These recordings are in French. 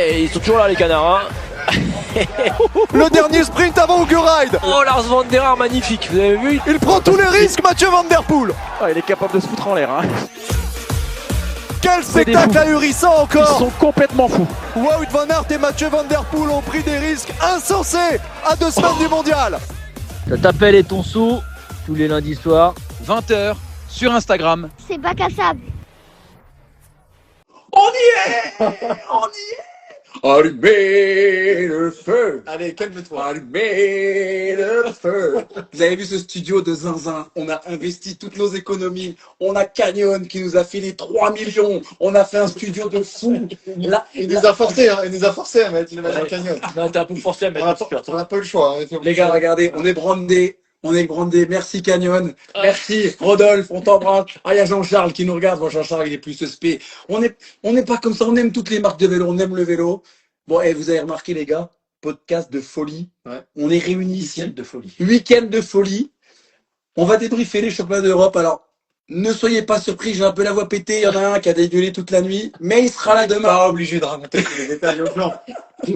Et ils sont toujours là les canards. Le dernier sprint avant Ugo Ride. Oh, Lars Van der Haar, magnifique, vous avez vu? Il prend tous les risques, Mathieu Van Der Poel. Il est capable de se foutre en l'air. Quel spectacle ahurissant Ils encore. sont complètement fous. Wout van Aert et Mathieu Van Der Poel ont pris des risques insensés à 2 semaines du mondial. Ça t'appelle et ton sou tous les lundis soirs. 20h sur Instagram. C'est bac à sable. On y est. Allumez le feu. Allez, calme-toi. Allumez le feu. Vous avez vu ce studio de zinzin? On a investi toutes nos économies. On a Canyon qui nous a filé 3 millions. On a fait un studio de fou. Là, Il nous a forcé, hein. Il nous a forcé à mettre le match en canyon. Non, t'es un peu forcé à mettre On n'a pas eu le choix. Hein. les gars, regardez, on est brandé. On est brandé. Merci Canyon. Merci Rodolphe. On t'embrasse. Ah, il y a Jean-Charles qui nous regarde. Bon, Jean-Charles, il est plus suspect. On n'est pas comme ça. On aime toutes les marques de vélo. On aime le vélo. Bon, et vous avez remarqué, les gars, podcast de folie. Ouais. On est réunis ici. Week-end de folie. Week-end de folie. On va débriefer les championnats d'Europe. Alors, ne soyez pas surpris, j'ai un peu la voix pétée. Il y en a un qui a dégueulé toute la nuit, mais il sera là demain. Pas obligé de raconter tous les détails au plan. C'est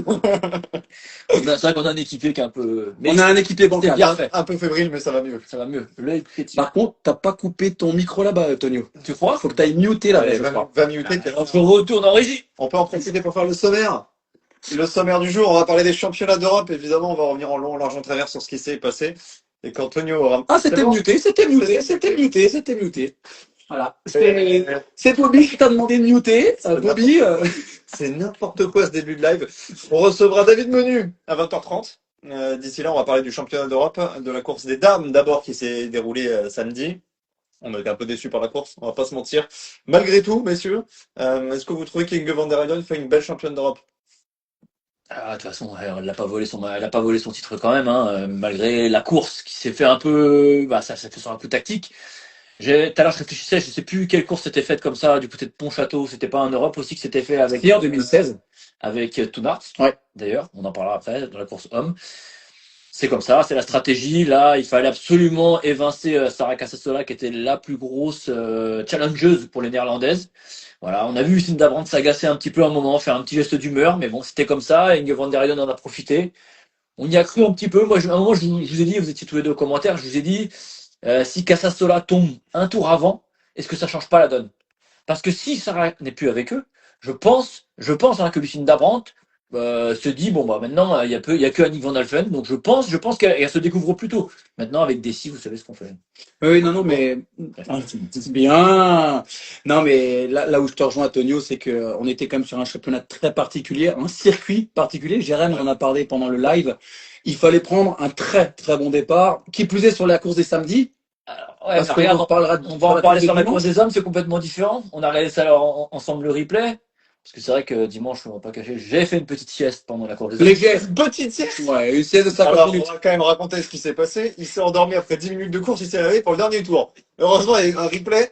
vrai qu'on a un équipier qui est un peu. Mais On a un équipé bancal. bien fait. Un peu fébrile, mais ça va mieux. Ça va mieux. L'œil pétillant. Par contre, t'as pas coupé ton micro là-bas, Tonio. Tu crois? Faut que t'ailles muter là-bas, Allez, je crois. va muter. On se retourne en régie. On peut en profiter pour faire le sommaire. Le sommaire du jour, on va parler des championnats d'Europe. Évidemment, on va revenir en long, en large, en travers sur ce qui s'est passé. Et qu'Antonio aura... Ah, c'était bon. muté. Voilà. C'est Bobby qui t'a demandé de muter. Bobby, C'est n'importe quoi ce début de live. On recevra David Menu à 20h30. D'ici là, on va parler du championnat d'Europe, de la course des dames d'abord qui s'est déroulée samedi. On a été un peu déçus par la course, on va pas se mentir. Malgré tout, messieurs, est-ce que vous trouvez qu'Inge van der Weyden fait une belle championne d'Europe? Ah, de toute façon, elle n'a pas volé son titre quand même, hein, malgré la course qui s'est fait un peu, ça s'est fait sur un coup tactique. Tout à l'heure, je réfléchissais, je sais plus quelle course s'était faite comme ça, du côté de Pontchâteau. C'était pas en Europe aussi que c'était fait avec. en 2016. Avec Toonart. Ouais. D'ailleurs, on en parlera après dans la course homme. C'est comme ça, c'est la stratégie. Là, il fallait absolument évincer Sarah Casassola, qui était la plus grosse challengeuse pour les Néerlandaises. Voilà, on a vu Cinda Brandt s'agacer un petit peu à un moment, faire un petit geste d'humeur, mais bon, c'était comme ça. Inge van der Weyden en a profité. On y a cru un petit peu. Moi, à un moment, je vous ai dit, vous étiez tous les deux aux commentaires, je vous ai dit, si Casassola tombe un tour avant, est-ce que ça change pas la donne? Parce que si Sarah n'est plus avec eux, je pense que Lucinda Brandt se dit maintenant il y a que Annick van Alphen, donc je pense qu'elle se découvre plus tôt. Maintenant avec Dessy, vous savez ce qu'on fait. Oui, non, mais c'est bien. Non, mais là où je te rejoins, Antonio, c'est que on était quand même sur un championnat très particulier, un circuit particulier. Jérém en a parlé pendant le live. Il fallait prendre un très très bon départ, qui plus est sur la course des samedis. Ouais, Parce qu'on en reparlera on va en parler sur la dimanche. course des hommes, c'est complètement différent. On a regardé ça alors, ensemble le replay. Parce que c'est vrai que dimanche, on va pas cacher, j'ai fait une petite sieste pendant la course des hommes. Les gestes. Petite sieste. Ouais, une sieste de 50 Alors, on minutes. va quand même raconter ce qui s'est passé. Il s'est endormi après 10 minutes de course, il s'est réveillé pour le dernier tour. Heureusement, il y a eu un replay.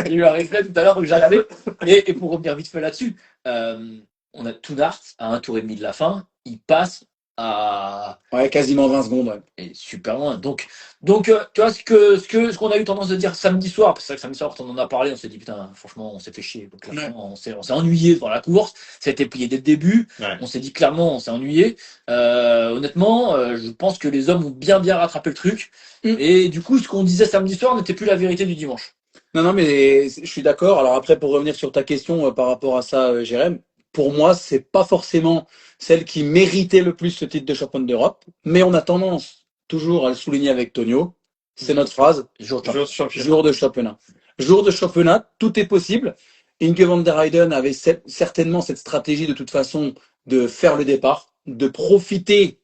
Il y a eu un replay tout à l'heure, donc j'ai regardé. Et pour revenir vite fait là-dessus, on a Toonart à un tour et demi de la fin, il passe à Ouais, quasiment 20 secondes. Ouais. et super loin. Donc tu vois ce qu'on a eu tendance de dire samedi soir, parce que c'est vrai que samedi soir quand on en a parlé, on s'est dit putain, franchement, on s'est fait chier. Donc, clairement, on s'est ennuyé devant la course. Ça a été plié dès le début. Ouais. On s'est dit clairement, on s'est ennuyé. Honnêtement, je pense que les hommes ont bien rattrapé le truc. Et du coup, ce qu'on disait samedi soir n'était plus la vérité du dimanche. Non, mais je suis d'accord. Alors après, pour revenir sur ta question par rapport à ça, Jérém, pour moi, c'est pas forcément celle qui méritait le plus ce titre de championne d'Europe, mais on a tendance toujours à le souligner avec Tonio. C'est notre phrase. Jour de championnat. Jour de championnat, tout est possible. Inge van der Weyden avait certainement cette stratégie de toute façon de faire le départ, de profiter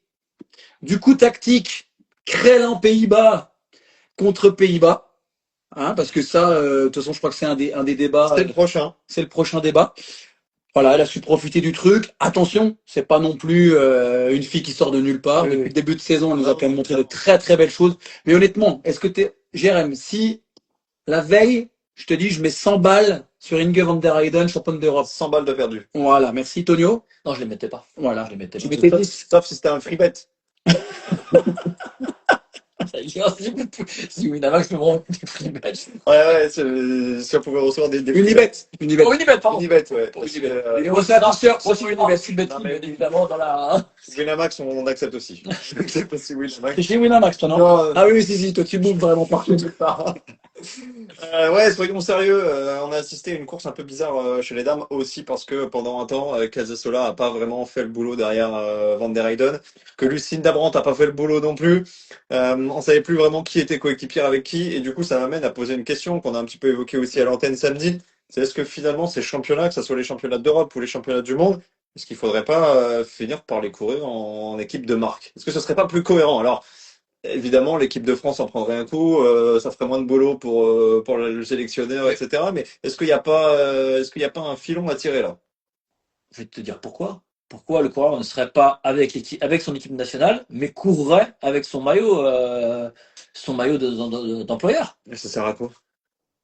du coup tactique Crel en Pays-Bas contre Pays-Bas. Hein, parce que ça, de toute façon, je crois que c'est un des débats. C'est le prochain. C'est le prochain débat. Voilà, elle a su profiter du truc. Attention, c'est pas non plus une fille qui sort de nulle part. Oui, Depuis oui. le début de saison, elle nous a quand même montré de très très belles choses. Mais honnêtement, est-ce que Jérém, si la veille, je te dis, je mets 100 balles sur Inge van der Weyden, championne d'Europe. 100 balles de perdu. Voilà, merci Tonio. Non, je les mettais pas. Voilà. Je les mettais Tu pas. mettais 10. Sauf si c'était un free bet. Si Winamax me rend des prix bêtes. Ouais, si on pouvait recevoir des Unibet. Unibet. Oh, Unibet, pardon. Unibet, ouais. Unibet. Et on s'est t-shirt Moi, sur c'est Unibet. Non, mais- évidemment, dans la. Winamax, on accepte aussi. J'accepte aussi Winamax. T'es chez Winamax, toi, non? Non, Ah oui, si, toi, tu bouffes vraiment partout. Ouais, soyons sérieux. On a assisté à une course un peu bizarre chez les dames aussi parce que pendant un temps, Casasola a pas vraiment fait le boulot derrière Van der Heyden, que Lucinda Brandt a pas fait le boulot non plus. On savait plus vraiment qui était coéquipière avec qui, et du coup, ça m'amène à poser une question qu'on a un petit peu évoquée aussi à l'antenne samedi. C'est est-ce que finalement ces championnats, que ce soit les championnats d'Europe ou les championnats du monde, est-ce qu'il faudrait pas finir par les courir en équipe de marque? Est-ce que ce serait pas plus cohérent? Alors, évidemment, l'équipe de France en prendrait un coup, ça ferait moins de boulot pour le sélectionneur, etc. Mais est-ce qu'il y a pas un filon à tirer là? Je vais te dire pourquoi. Pourquoi le coureur ne serait pas avec son équipe nationale, mais courrait avec son maillot d'employeur. Et ça sert à quoi?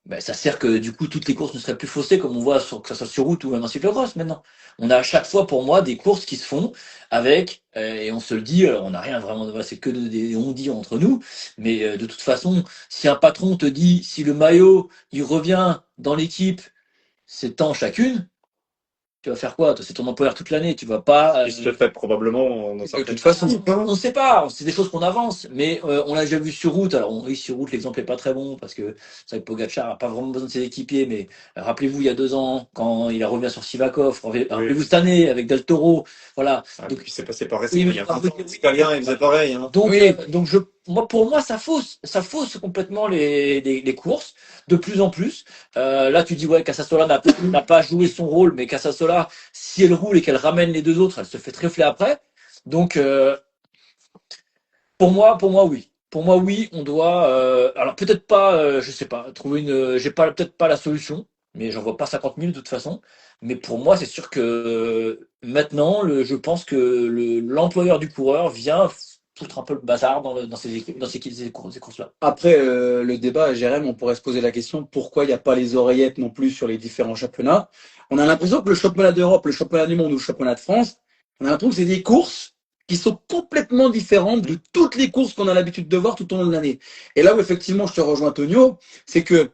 Ben, ça sert que du coup toutes les courses ne seraient plus faussées comme on voit que ça soit sur route ou même en cyclocross maintenant. On a à chaque fois pour moi des courses qui se font avec et on se le dit, alors on n'a rien vraiment, voilà, c'est que des on dit entre nous, mais de toute façon, si un patron te dit si le maillot il revient dans l'équipe, c'est tant chacune, tu vas faire quoi? Toi, c'est ton employeur toute l'année, tu vas pas. Il se le fait probablement dans certaines toute façon. On ne sait pas, c'est des choses qu'on avance, mais on l'a déjà vu sur route. Alors oui, sur route, l'exemple est pas très bon parce que c'est vrai que Pogacar a pas vraiment besoin de ses équipiers, mais rappelez-vous il y a 2 ans quand il revient sur Sivakov, rappelez-vous cette année avec Del Toro, voilà. Ah, Donc, puis c'est passé par Oui, récit. mais Il y a par 20 ans, contre, Scalien, il faisait pareil. Hein. donc, Oui. pour moi, ça fausse complètement les courses de plus en plus. Là, tu dis ouais, Casasola n'a pas joué son rôle, mais Casasola, si elle roule et qu'elle ramène les deux autres, elle se fait trifler après. Donc, pour moi, oui. Pour moi, oui, on doit. Alors peut-être pas, je sais pas, trouver une. J'ai pas peut-être pas la solution, mais j'en vois pas 50 000 de toute façon. Mais pour moi, c'est sûr que maintenant, je pense que l'employeur du coureur vient foutre un peu le bazar dans ces équipes, dans ces courses-là. Après le débat, Jérém, on pourrait se poser la question pourquoi il n'y a pas les oreillettes non plus sur les différents championnats. On a l'impression que le championnat d'Europe, le championnat du monde ou le championnat de France, on a l'impression que c'est des courses qui sont complètement différentes de toutes les courses qu'on a l'habitude de voir tout au long de l'année. Et là où effectivement je te rejoins, Tonio, c'est que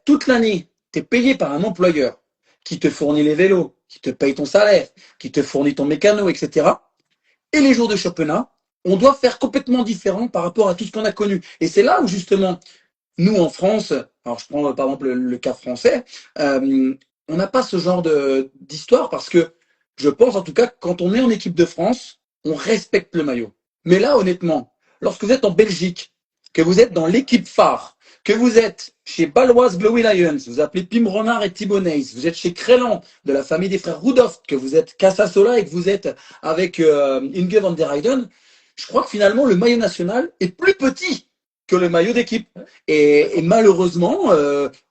toute l'année, tu es payé par un employeur qui te fournit les vélos, qui te paye ton salaire, qui te fournit ton mécano, etc. Et les jours de championnat, on doit faire complètement différent par rapport à tout ce qu'on a connu. Et c'est là où justement, nous en France, alors je prends par exemple le cas français, on n'a pas ce genre d'histoire parce que je pense en tout cas que quand on est en équipe de France, on respecte le maillot. Mais là, honnêtement, lorsque vous êtes en Belgique, que vous êtes dans l'équipe phare, que vous êtes chez Baloise Glowy Lions, vous appelez Pim Renard et Thibaut Neys, vous êtes chez Crélan, de la famille des frères Rudolph, que vous êtes Casasola et que vous êtes avec Inge van der Heyden, je crois que finalement le maillot national est plus petit que le maillot d'équipe. Et malheureusement,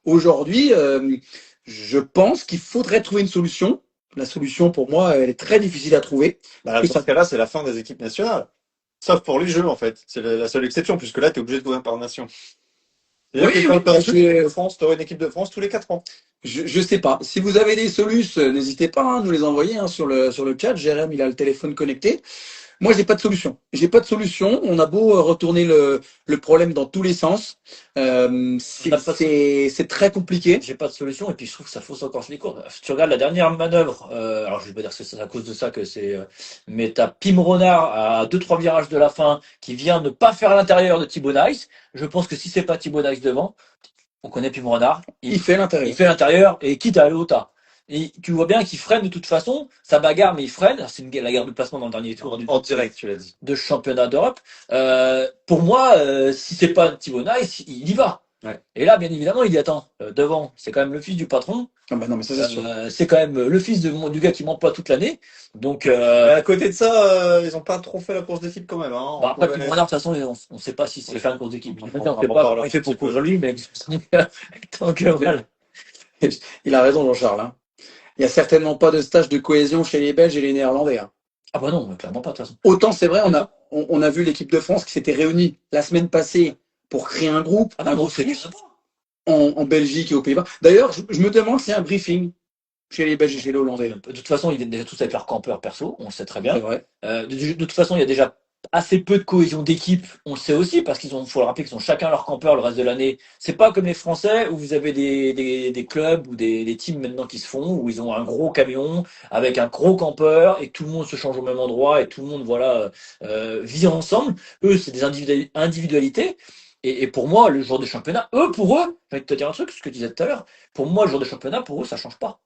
aujourd'hui, je pense qu'il faudrait trouver une solution. La solution, pour moi, elle est très difficile à trouver. Bah, dans ce cas-là, c'est la fin des équipes nationales. Sauf pour les jeux, en fait. C'est la seule exception, puisque là, tu es obligé de courir par nation. C'est-à-dire que quand tu as une équipe de France, tu auras une équipe de France tous les 4 ans. Je sais pas. Si vous avez des solutions, n'hésitez pas à nous les envoyer sur le chat. Jérém, il a le téléphone connecté. Moi, j'ai pas de solution. J'ai pas de solution. On a beau retourner le problème dans tous les sens. C'est très compliqué. J'ai pas de solution et puis je trouve que ça fausse encore les courses. Tu regardes la dernière manœuvre, alors je vais pas dire que c'est à cause de ça que c'est, mais t'as Pim Renard à 2-3 virages de la fin qui vient ne pas faire l'intérieur de Thibaut Nice. Je pense que si c'est pas Thibaut Nice devant, on connaît Pim Renard. Il fait l'intérieur. Il fait l'intérieur et quitte à aller au tas. Et tu vois bien qu'il freine de toute façon, ça bagarre mais il freine. C'est la guerre de placement dans le dernier tour En direct, tu l'as dit. de championnat d'Europe. Pour moi, si c'est pas Thibaut Nice, il y va. Ouais. Et là, bien évidemment, il y attend devant. C'est quand même le fils du patron. Ah bah non, mais ça c'est sûr. C'est quand même le fils du gars qui m'emploie toute l'année. Donc, Mais à côté de ça, ils ont pas trop fait la course d'équipe quand même. Hein. bah, après, On Pim pouvait- Renard, de toute façon, on ne sait pas si c'est fait une course d'équipe. On On ne en sait pas parlera comment il fait un pour petit peu. courir lui, mais donc, voilà. Il a raison, Jean-Charles. Hein. Il n'y a certainement pas de stage de cohésion chez les Belges et les Néerlandais. Hein. Ah bah non, clairement pas de toute façon. Autant c'est vrai, on a vu l'équipe de France qui s'était réunie la semaine passée pour créer un groupe, Ah un non, groupe c'est en Belgique et aux Pays-Bas. D'ailleurs, je me demande si c'est un briefing chez les Belges et chez les Hollandais. de toute façon, ils viennent déjà tous avec leur campeur perso, on le sait très bien. C'est vrai. De toute façon, il y a déjà assez peu de cohésion d'équipe, on le sait aussi, parce faut le rappeler qu'ils ont chacun leur campeur le reste de l'année. C'est pas comme les Français où vous avez des clubs ou des teams maintenant qui se font, où ils ont un gros camion avec un gros campeur et tout le monde se change au même endroit et tout le monde vit ensemble. Eux, c'est des individualités. Et pour moi, le jour de championnat, pour eux, je vais te dire un truc, ce que tu disais tout à l'heure, pour moi, le jour de championnat, pour eux, ça change pas.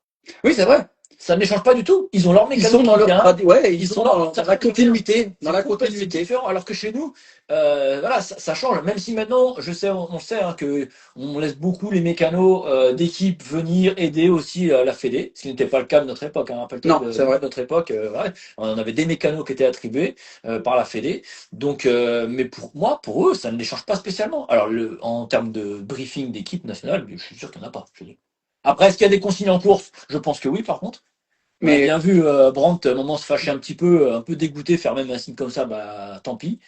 Oui, c'est vrai. Ça ne les change pas du tout. Ils ont leur Ils mécano sont dans qui vient. leur, ouais, ils Ils sont sont dans dans la continuité, dans la c'est complètement continuité. différent, alors que chez nous, voilà, ça change. Même si maintenant, on sait hein, que on laisse beaucoup les mécanos d'équipe venir aider aussi la Fédé, ce qui n'était pas le cas de notre époque. Hein. Rappelle-toi Non, c'est vrai. de notre époque, ouais, on avait des mécanos qui étaient attribués par la Fédé. Donc, mais pour moi, pour eux, ça ne les change pas spécialement. Alors, en termes de briefing d'équipe nationale, je suis sûr qu'il n'y en a pas. Je dis. Après, est-ce qu'il y a des consignes en course? Je pense que oui, par contre. On a Mais bien vu Brandt, à un moment, se fâcher un peu dégoûté, faire même un signe comme ça, bah tant pis.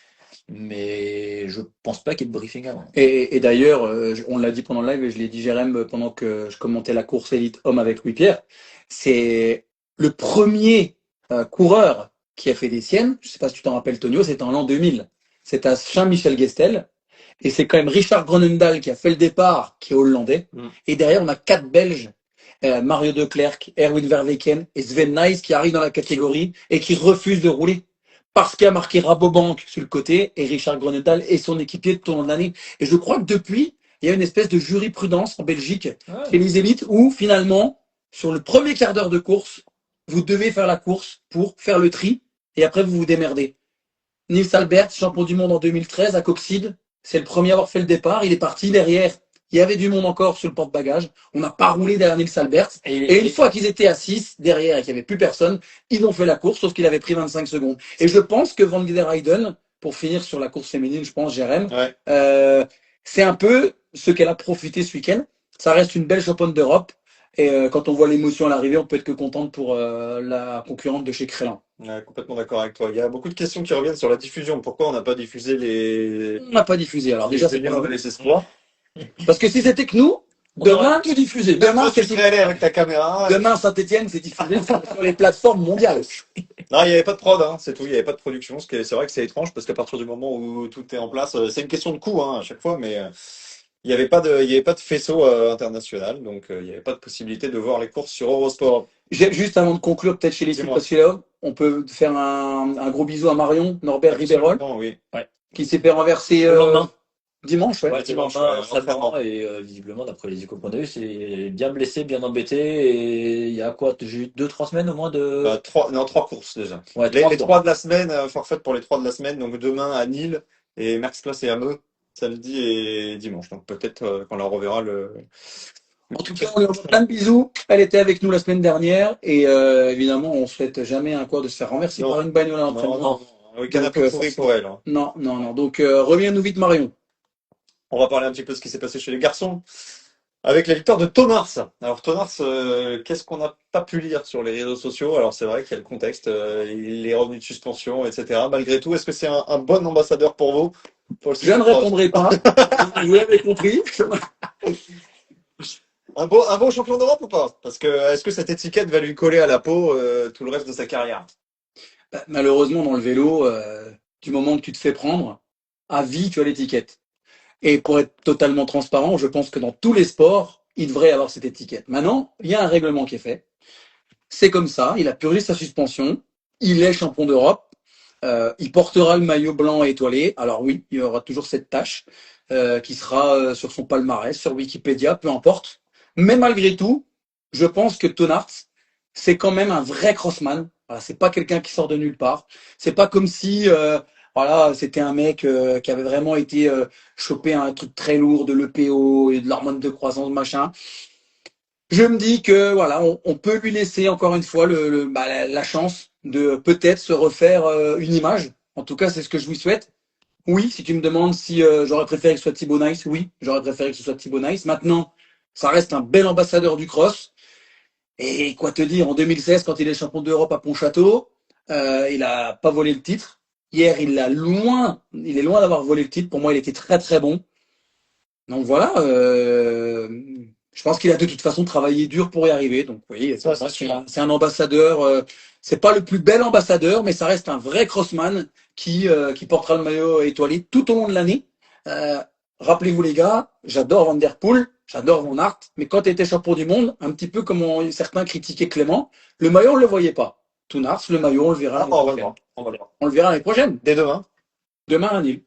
Mais je pense pas qu'il y ait de briefing avant. et d'ailleurs, on l'a dit pendant le live et je l'ai dit Jérém pendant que je commentais la course élite homme avec Louis-Pierre, c'est le premier coureur qui a fait des siennes. Je sais pas si tu t'en rappelles, Tonio, c'était en l'an 2000. C'est à Saint-Michel-Gestel. Et c'est quand même Richard Groenendaal qui a fait le départ, qui est hollandais. Et derrière, on a 4 Belges. Mario De Klerk, Erwin Verweken et Sven Nys qui arrivent dans la catégorie et qui refusent de rouler parce qu'il a marqué Rabobank sur le côté et Richard Groenendaal et son équipier tout au long de l'année. Et je crois que depuis, il y a une espèce de jurisprudence en Belgique chez les élites où finalement, sur le premier quart d'heure de course, vous devez faire la course pour faire le tri et après vous vous démerdez. Nils Albert, champion du monde en 2013 à Coxide, c'est le premier à avoir fait le départ. Il est parti derrière. Il y avait du monde encore sur le porte-bagages. On n'a pas roulé derrière Nils Albert. Et une fois qu'ils étaient à 6 derrière et qu'il n'y avait plus personne, ils ont fait la course, sauf qu'il avait pris 25 secondes. Et je pense que Van der Heyden, pour finir sur la course féminine, je pense, Jérém, c'est un peu ce qu'elle a profité ce week-end. Ça reste une belle championne d'Europe. Et quand on voit l'émotion à l'arrivée, on peut être que contente pour la concurrente de chez Crélin. Ouais, complètement d'accord avec toi. Il y a beaucoup de questions qui reviennent sur la diffusion. Pourquoi on n'a pas diffusé les On n'a pas diffusé. Alors déjà, c'est bien pas les espoirs. parce que si c'était que nous, demain, tout diffusé. demain, tu serais allé avec ta caméra. demain Saint-Etienne, c'est diffusé sur les plateformes mondiales. Non, il n'y avait pas de prod, hein, c'est tout. Il n'y avait pas de production. C'est vrai que c'est étrange parce qu'à partir du moment où tout est en place, c'est une question de coût hein, à chaque fois, mais il n'y avait pas de faisceau international, donc il n'y avait pas de possibilité de voir les courses sur Eurosport. Juste avant de conclure, peut-être chez les filles, parce que là, on peut faire un gros bisou à Marion Norbert Riberol, Oui. qui s'est fait renverser Le lendemain. dimanche. Ouais. Ouais, dimanche, entraînement, et visiblement, d'après les échos qu'on a eu, c'est bien blessé, bien embêté. Et il y a quoi? J'ai eu 2-3 semaines au moins de. 3 courses déjà. Ouais, Les 3 de la semaine, forfait pour les 3 de la semaine, donc demain à Nîmes et Merckx-Place et Hameux, samedi et dimanche. Donc peut-être qu'on la reverra le. En tout cas, on lui envoie plein de bisous. Elle était avec nous la semaine dernière et évidemment, on souhaite jamais un quoi de se faire renverser Non. par une bagnole à l'entraînement. Non, un week-end un peu pourri pour elle. Hein. Non. Donc, reviens-nous vite, Marion. On va parler un petit peu de ce qui s'est passé chez les garçons. Avec la victoire de Tonars. Alors Tonars, qu'est-ce qu'on n'a pas pu lire sur les réseaux sociaux? Alors c'est vrai qu'il y a le contexte, il est revenu de suspension, etc. Malgré tout, est-ce que c'est un bon ambassadeur pour vous? Je ne répondrai pas. Vous l'avez compris. Un beau champion d'Europe ou pas? Parce que est-ce que cette étiquette va lui coller à la peau tout le reste de sa carrière? Bah, malheureusement, dans le vélo, du moment que tu te fais prendre, à vie, tu as l'étiquette. Et pour être totalement transparent, je pense que dans tous les sports, il devrait avoir cette étiquette. Maintenant, il y a un règlement qui est fait. C'est comme ça, il a purgé sa suspension, il est champion d'Europe, il portera le maillot blanc et étoilé. Alors oui, il y aura toujours cette tâche qui sera sur son palmarès, sur Wikipédia, peu importe. Mais malgré tout, je pense que Tonart, c'est quand même un vrai crossman. Voilà, c'est pas quelqu'un qui sort de nulle part. C'est pas comme si voilà, c'était un mec qui avait vraiment été chopé un truc très lourd de l'EPO et de l'hormone de croissance, machin. Je me dis que voilà, on peut lui laisser encore une fois la chance de peut-être se refaire une image. En tout cas, c'est ce que je lui souhaite. Oui, si tu me demandes si j'aurais préféré que ce soit Thibaut Nice, oui, j'aurais préféré que ce soit Thibaut Nice. Maintenant, ça reste un bel ambassadeur du cross. Et quoi te dire, en 2016, quand il est champion d'Europe à Pontchâteau, il a pas volé le titre. Hier, il est loin d'avoir volé le titre. Pour moi, il était très très bon. Donc voilà, je pense qu'il a de toute façon travaillé dur pour y arriver. Donc oui, c'est un ambassadeur. C'est pas le plus bel ambassadeur, mais ça reste un vrai crossman qui portera le maillot étoilé tout au long de l'année. Rappelez-vous les gars, j'adore Van Der Poel, j'adore Van Aert, mais quand tu étais champion du monde, un petit peu comme certains critiquaient Clément, le maillot on le voyait pas. Toon Aert, le maillot on le verra Ah, l'année on va le prochaine. voir. On va le voir. On le verra l'année prochaine, Dès demain. demain à Nîmes.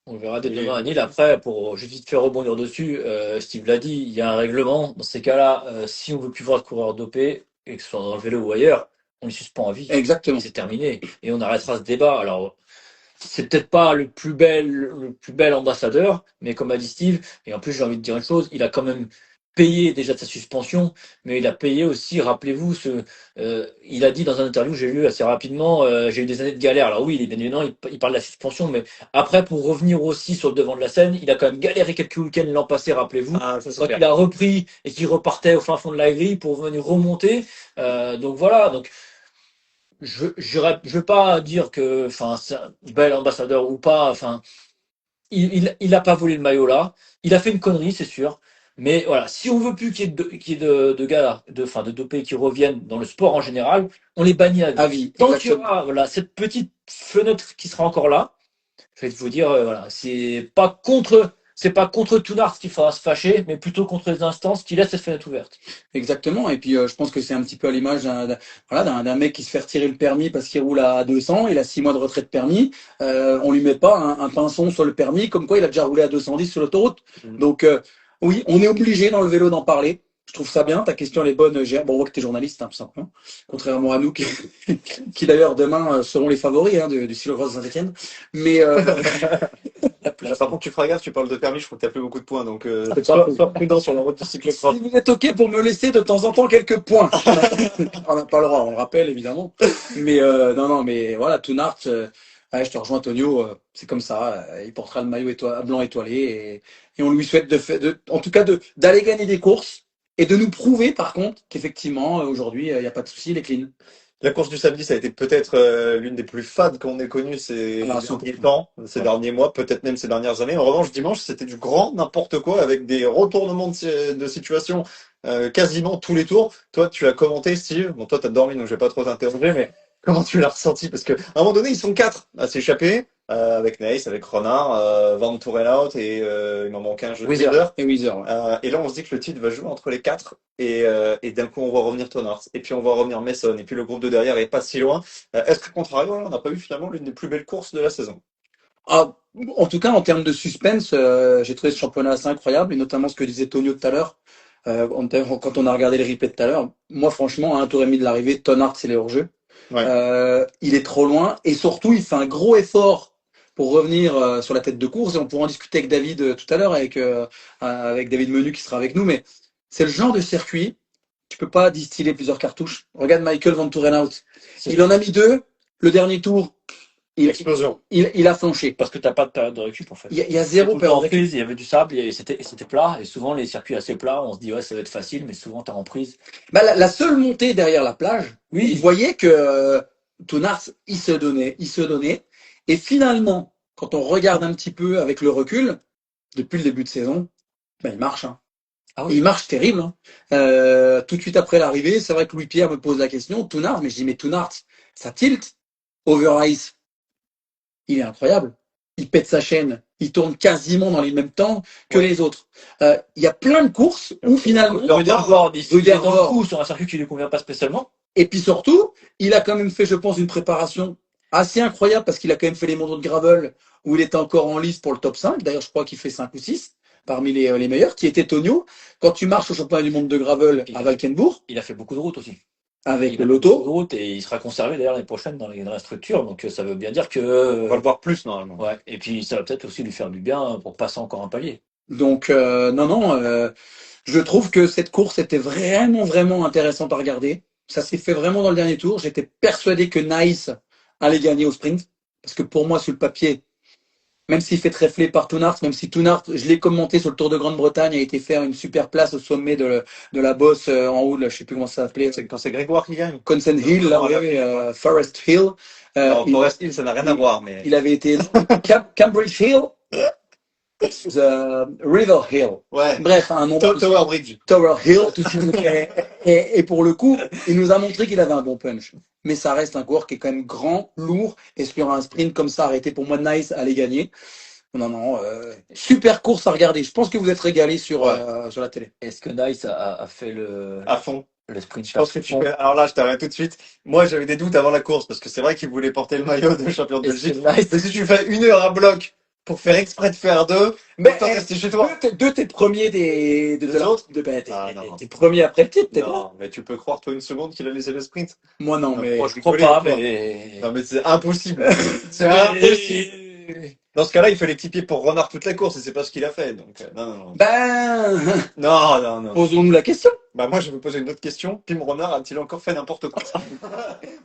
On le verra dès demain à Nîmes. Après, pour juste vite faire rebondir dessus, Steve l'a dit, il y a un règlement. Dans ces cas-là, si on veut plus voir de coureurs dopés, et que ce soit dans le vélo ou ailleurs, on les suspend à vie. Exactement. C'est terminé. Et on arrêtera ce débat. Alors, c'est peut-être pas le plus bel ambassadeur, mais comme a dit Steve, et en plus j'ai envie de dire une chose, il a quand même payé déjà de sa suspension, mais il a payé aussi, rappelez-vous, il a dit dans un interview, j'ai lu assez rapidement, j'ai eu des années de galère. Alors oui, il est bien évident, il parle de la suspension, mais après, pour revenir aussi sur le devant de la scène, il a quand même galéré quelques week-ends l'an passé, rappelez-vous, Ah, ça, c'est quand clair. il a repris et qu'il repartait au fin fond de la grille pour venir remonter. Donc voilà, donc je veux pas dire que, enfin, c'est un bel ambassadeur ou pas. Enfin, il a pas volé le maillot là. Il a fait une connerie, c'est sûr. Mais voilà, si on veut plus qu'il y ait de gars, enfin, de dopés qui reviennent dans le sport en général, on les bannit à vie. À vie, Tant qu'il y exactement. aura, voilà, cette petite fenêtre qui sera encore là, je vais vous dire, voilà, c'est pas contre Toon Aert qu'il faudra se fâcher, mais plutôt contre les instances qui laissent cette fenêtre ouverte. Exactement. Et puis, je pense que c'est un petit peu à l'image d'un mec qui se fait retirer le permis parce qu'il roule à 200, il a 6 mois de retrait de permis. On lui met pas un pinceau sur le permis, comme quoi il a déjà roulé à 210 sur l'autoroute. Mhm. Donc, oui, on est obligé dans le vélo d'en parler. Je trouve ça bien. Ta question, elle est bonne. Bon, on voit que tu es journaliste, hein, tout simplement. Contrairement à nous, qui d'ailleurs, demain, seront les favoris du Silver Saint-Etienne. Mais, Par contre, tu feras gaffe, tu parles de permis, je crois que tu as plus beaucoup de points, donc C'est pas sois prudent sur la route du cyclocross. si vous êtes OK pour me laisser de temps en temps quelques points. On n'a pas le droit, on le rappelle évidemment. Mais non, mais voilà, Toon Aert, ouais, je te rejoins Antonio, c'est comme ça. Il portera le maillot blanc étoilé et on lui souhaite en tout cas d'aller gagner des courses et de nous prouver par contre qu'effectivement aujourd'hui il n'y a pas de souci, il est clean. La course du samedi, ça a été peut-être l'une des plus fades qu'on ait connues ces Ah, derniers temps, ces derniers mois, peut-être même ces dernières années. En revanche, dimanche, c'était du grand n'importe quoi avec des retournements de situation quasiment tous les tours. Toi, tu l'as commenté, Steve. Bon, toi, t'as dormi, donc je vais pas trop t'interroger, mais comment tu l'as ressenti? Parce qu'à un moment donné, ils sont 4 à s'échapper, avec Naïs, avec Renard, Van Tourenhout et il m'en manque un, Wither. Et Weezer, ouais. Et là, on se dit que le titre va jouer entre les 4 et d'un coup, on va revenir Toon Aert, et puis on va revenir Mason, et puis le groupe de derrière est pas si loin. Est-ce que, contrairement, on n'a pas eu finalement l'une des plus belles courses de la saison? Ah, en tout cas, en termes de suspense, j'ai trouvé ce championnat assez incroyable, et notamment ce que disait Tonio tout à l'heure. Quand on a regardé les replays tout à l'heure, moi franchement, à 1 tour et demi de l'arrivée, Toon Aert, c'est les hors-jeux. Ouais. Il est trop loin, et surtout, il fait un gros effort pour revenir sur la tête de course, et on pourra en discuter avec David tout à l'heure, avec David Menu qui sera avec nous, mais c'est le genre de circuit, tu peux pas distiller plusieurs cartouches. Regarde Michael Van Tourenhout. Il en a mis 2, le dernier tour, Explosion. il a flanché. Parce que t'as pas de période de récup en fait. Il y a zéro Tout le temps en période. prise, il y avait du sable, c'était plat, et souvent les circuits assez plats, on se dit ouais ça va être facile, mais souvent t'es en prise. Bah, la seule montée derrière la plage, Oui. il voyait que Toon Aert, il se donnait. Et finalement, quand on regarde un petit peu avec le recul, depuis le début de saison, bah, il marche. Hein. Ah Et oui. il marche terrible. Hein. Tout de suite après l'arrivée, c'est vrai que Louis-Pierre me pose la question, Toon Aert, mais je dis, mais Toon Aert, ça tilt. Over Ice, il est incroyable. Il pète sa chaîne. Il tourne quasiment dans les mêmes temps que les autres. Il y a plein de courses où finalement... Le Rudderboard, il est dans Rudderboard. le coup sur un circuit qui lui convient pas spécialement. Et puis surtout, il a quand même fait, je pense, une préparation assez incroyable parce qu'il a quand même fait les mondiaux de gravel où il était encore en lice pour le top 5. D'ailleurs, je crois qu'il fait 5 ou 6 parmi les meilleurs, qui était Tonio. Quand tu marches au championnat du monde de gravel à Valkenburg, Il a fait beaucoup de routes aussi. avec Il le a fait beaucoup de loto, routes et il sera conservé d'ailleurs l'année prochaine dans la structure. Donc ça veut bien dire On que. va le voir plus, normalement. Ouais. Et puis ça va peut-être aussi lui faire du bien pour passer encore un palier. donc non, je trouve que cette course était vraiment intéressante à regarder. Ça s'est fait vraiment dans le dernier tour. J'étais persuadé que Nice allait gagner au sprint. Parce que pour moi, sur le papier, même s'il fait tréfler par Toon Aert, même si Toon Aert, je l'ai commenté sur le Tour de Grande-Bretagne, a été faire une super place au sommet de la bosse en haut, là, je sais plus comment ça s'appelait, C'est quand c'est Grégoire qui gagne. Consent Hill, là, Forest Hill. Alors, il, Forest Hill, ça n'a rien à voir, mais il avait été Cambridge Hill. River Hill. Ouais. Bref, un nom Tower Bridge. Tower Hill, tout de suite. Et pour le coup, il nous a montré qu'il avait un bon punch. Mais ça reste un coureur qui est quand même grand, lourd, et sur un sprint comme ça arrêté, pour moi, Nice allait gagner. Non, super course à regarder. Je pense que vous êtes régalés sur la télé. Est-ce que Nice a fait À fond. le sprint Je pense que tu fais. Alors là, je t'arrête tout de suite. Moi, j'avais des doutes avant la course parce que c'est vrai qu'il voulait porter le maillot de champion de Est-ce Belgique. que Nice- Mais si tu fais 1 heure à bloc pour faire exprès de faire 2, Mais autant rester chez toi. deux t'es premiers Des autres t'es premier après le titre, t'es bon. Non, mais tu peux croire, toi, une seconde qu'il a laissé le sprint. Moi non, mais Moi, Je crois rigolais, pas, toi. mais. Non, mais c'est impossible. C'est impossible. Dans ce cas-là, il fait les petits pieds pour Renard toute la course et c'est pas ce qu'il a fait. Donc, non. ben, Non. posons-nous la question. Bah, moi, je vais me poser une autre question. Pim Renard a-t-il encore fait n'importe quoi?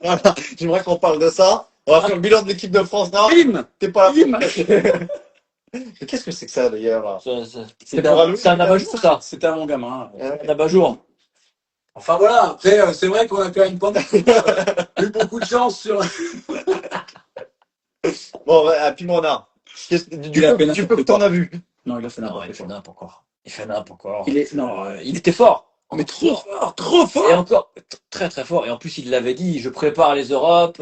Voilà. J'aimerais qu'on parle de ça. On va faire le bilan de l'équipe de France. Non, Bim, t'es pas là. bim. Mais qu'est-ce que c'est que ça, d'ailleurs? C'est un abat-jour, ça. C'était un bon gamin. Un abat-jour. Enfin voilà, après, c'est vrai qu'on a quand même pas eu beaucoup de chance sur. Bon, Pim Renard. Il a fait Du peu que n'importe t'en quoi. as vu. Non, il a fait Non, n'importe il fait quoi. n'importe encore. Il fait n'importe encore. Il Il était fort. Mais trop fort, trop Et fort. encore, très très fort. Et en plus, il l'avait dit, je prépare les Europes.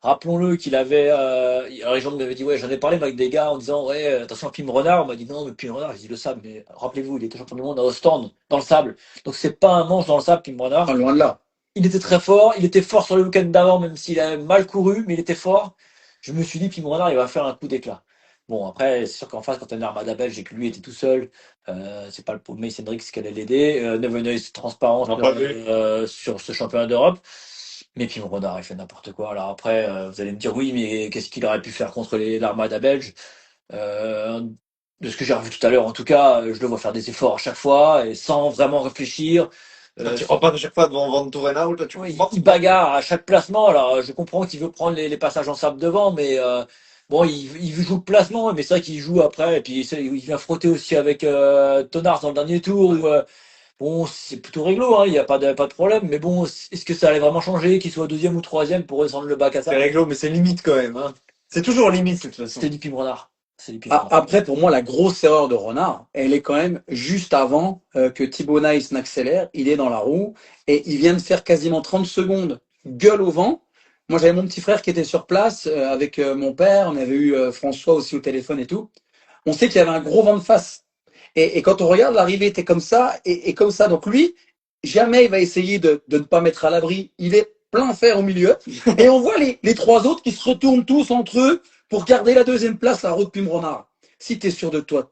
Rappelons-le qu'il avait... alors les gens m'avaient dit, ouais, j'en ai parlé avec des gars en disant, ouais, attention à Pim Renard. On m'a dit, non, mais Pim Renard, ils le savent. Mais rappelez-vous, il était champion du monde à Ostende, dans le sable. Donc c'est pas un manche dans le sable, Pim Renard. Ah, loin de là. Il était très fort. Il était fort sur le week-end d'avant, même s'il a mal couru, mais il était fort. Je me suis dit, Pim Renard, il va faire un coup d'éclat. Bon, après, c'est sûr qu'en face, quand on a une armada belge et que lui était tout seul, c'est pas le pauvre Mace Hendricks qui allait l'aider. Nevenhuis transparent Non, pas lui. sur ce championnat d'Europe. Mais Pim Renard, il fait n'importe quoi. Alors après, vous allez me dire, oui, mais qu'est-ce qu'il aurait pu faire contre l'armada belge? De ce que j'ai revu tout à l'heure, en tout cas, je le vois faire des efforts à chaque fois et sans vraiment réfléchir. Tu crois pas de chaque fois devant Van Tourenhout, là, tu Oui, comprends? il bagarre à chaque placement. Alors, je comprends qu'il veut prendre les passages en sable devant, mais bon, il joue le placement, mais c'est vrai qu'il joue après. Et puis, il vient frotter aussi avec Tonard dans le dernier tour. Bon, c'est plutôt réglo, hein, il n'y a pas de problème. Mais bon, est-ce que ça allait vraiment changer, qu'il soit deuxième ou troisième pour descendre le bac à ça? C'est réglo, mais c'est limite quand même, hein. C'est toujours limite, de toute façon. C'était du Pim Renard. C'est du Pim Renard. Après, pour moi, la grosse erreur de Renard, elle est quand même juste avant que Thibaut Nice n'accélère. Il est dans la roue et il vient de faire quasiment 30 secondes gueule au vent. Moi, j'avais mon petit frère qui était sur place avec mon père. On avait eu François aussi au téléphone et tout. On sait qu'il y avait un gros vent de face. Et quand on regarde, l'arrivée était comme ça et comme ça. Donc lui, jamais il va essayer de ne pas mettre à l'abri. Il est plein fer au milieu. Et on voit les trois autres qui se retournent tous entre eux pour garder la deuxième place à la route Pim Renard. Si tu es sûr de toi,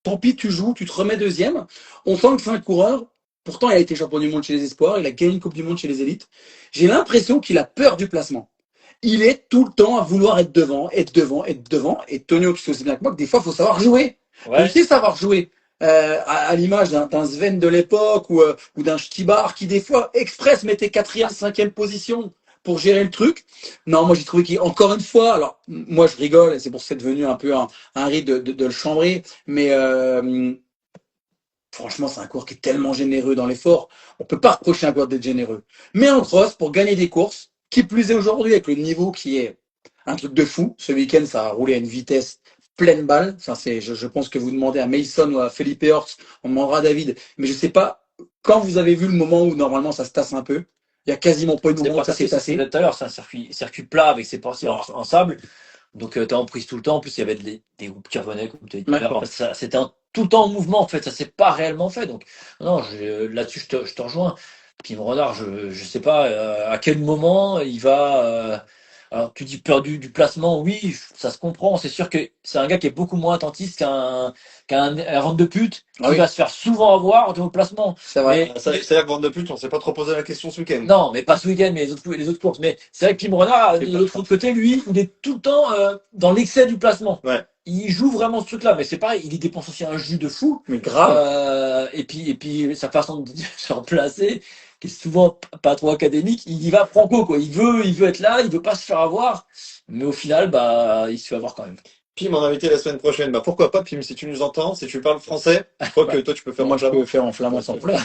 tant pis, tu joues, tu te remets deuxième. On sent que c'est un coureur. Pourtant, il a été champion du monde chez les espoirs. Il a gagné une Coupe du Monde chez les élites. J'ai l'impression qu'il a peur du placement. Il est tout le temps à vouloir être devant. Et Tonio, tu sais aussi bien que moi que des fois, il faut savoir jouer. Ouais. Il sait savoir jouer. À l'image d'un Sven de l'époque ou d'un Stibar qui des fois express mettait 4e, 5e position pour gérer le truc. Non, moi j'ai trouvé qu'encore une fois, alors moi je rigole et c'est pour ça que c'est devenu un peu un rite de le chambrer, mais franchement c'est un coureur qui est tellement généreux dans l'effort, on peut pas reprocher un coureur d'être généreux. Mais en cross, pour gagner des courses, qui plus est aujourd'hui avec le niveau qui est un truc de fou, ce week-end ça a roulé à une vitesse pleine balle. Enfin, je pense que vous demandez à Mason ou à Felipe Horst, on demandera à David, mais je sais pas quand vous avez vu le moment où normalement ça se tasse un peu. Il y a quasiment pas eu de C'est moment pas où ça s'est tassé, tassé. tout à l'heure, c'est un circuit plat avec ses parties en sable. Donc t'es en prise tout le temps. En plus, il y avait des groupes qui revenaient, comme tu as dit tout à l'heure. C'était tout le temps en mouvement, en fait. Ça s'est pas réellement fait. Donc non, là-dessus, je te rejoins. Pim Renard, je sais pas à quel moment il va. Alors tu dis peur du placement, oui, ça se comprend. C'est sûr que c'est un gars qui est beaucoup moins attentiste qu'un rente de pute qui Ah oui. va se faire souvent avoir au placement. C'est vrai. Mais- C'est-à-dire que Van de Pute, on s'est pas trop posé la question ce week-end. non, mais pas ce week-end, mais les autres courses. Mais c'est vrai que Pim Renard, de l'autre côté, lui, il est tout le temps dans l'excès du placement. Ouais. Il joue vraiment ce truc-là, mais c'est pareil, il y dépense aussi un jus de fou. Mais grave. Et puis sa façon de se replacer, qui est souvent pas trop académique, il y va franco, quoi. Il veut être là, il veut pas se faire avoir, mais au final, bah, il se fait avoir quand même. Pim en invité la semaine prochaine. Bah pourquoi pas, Pim, si tu nous entends, si tu parles français. Je crois que toi tu peux faire Moi en je peux flamand. faire en flamand sans problème.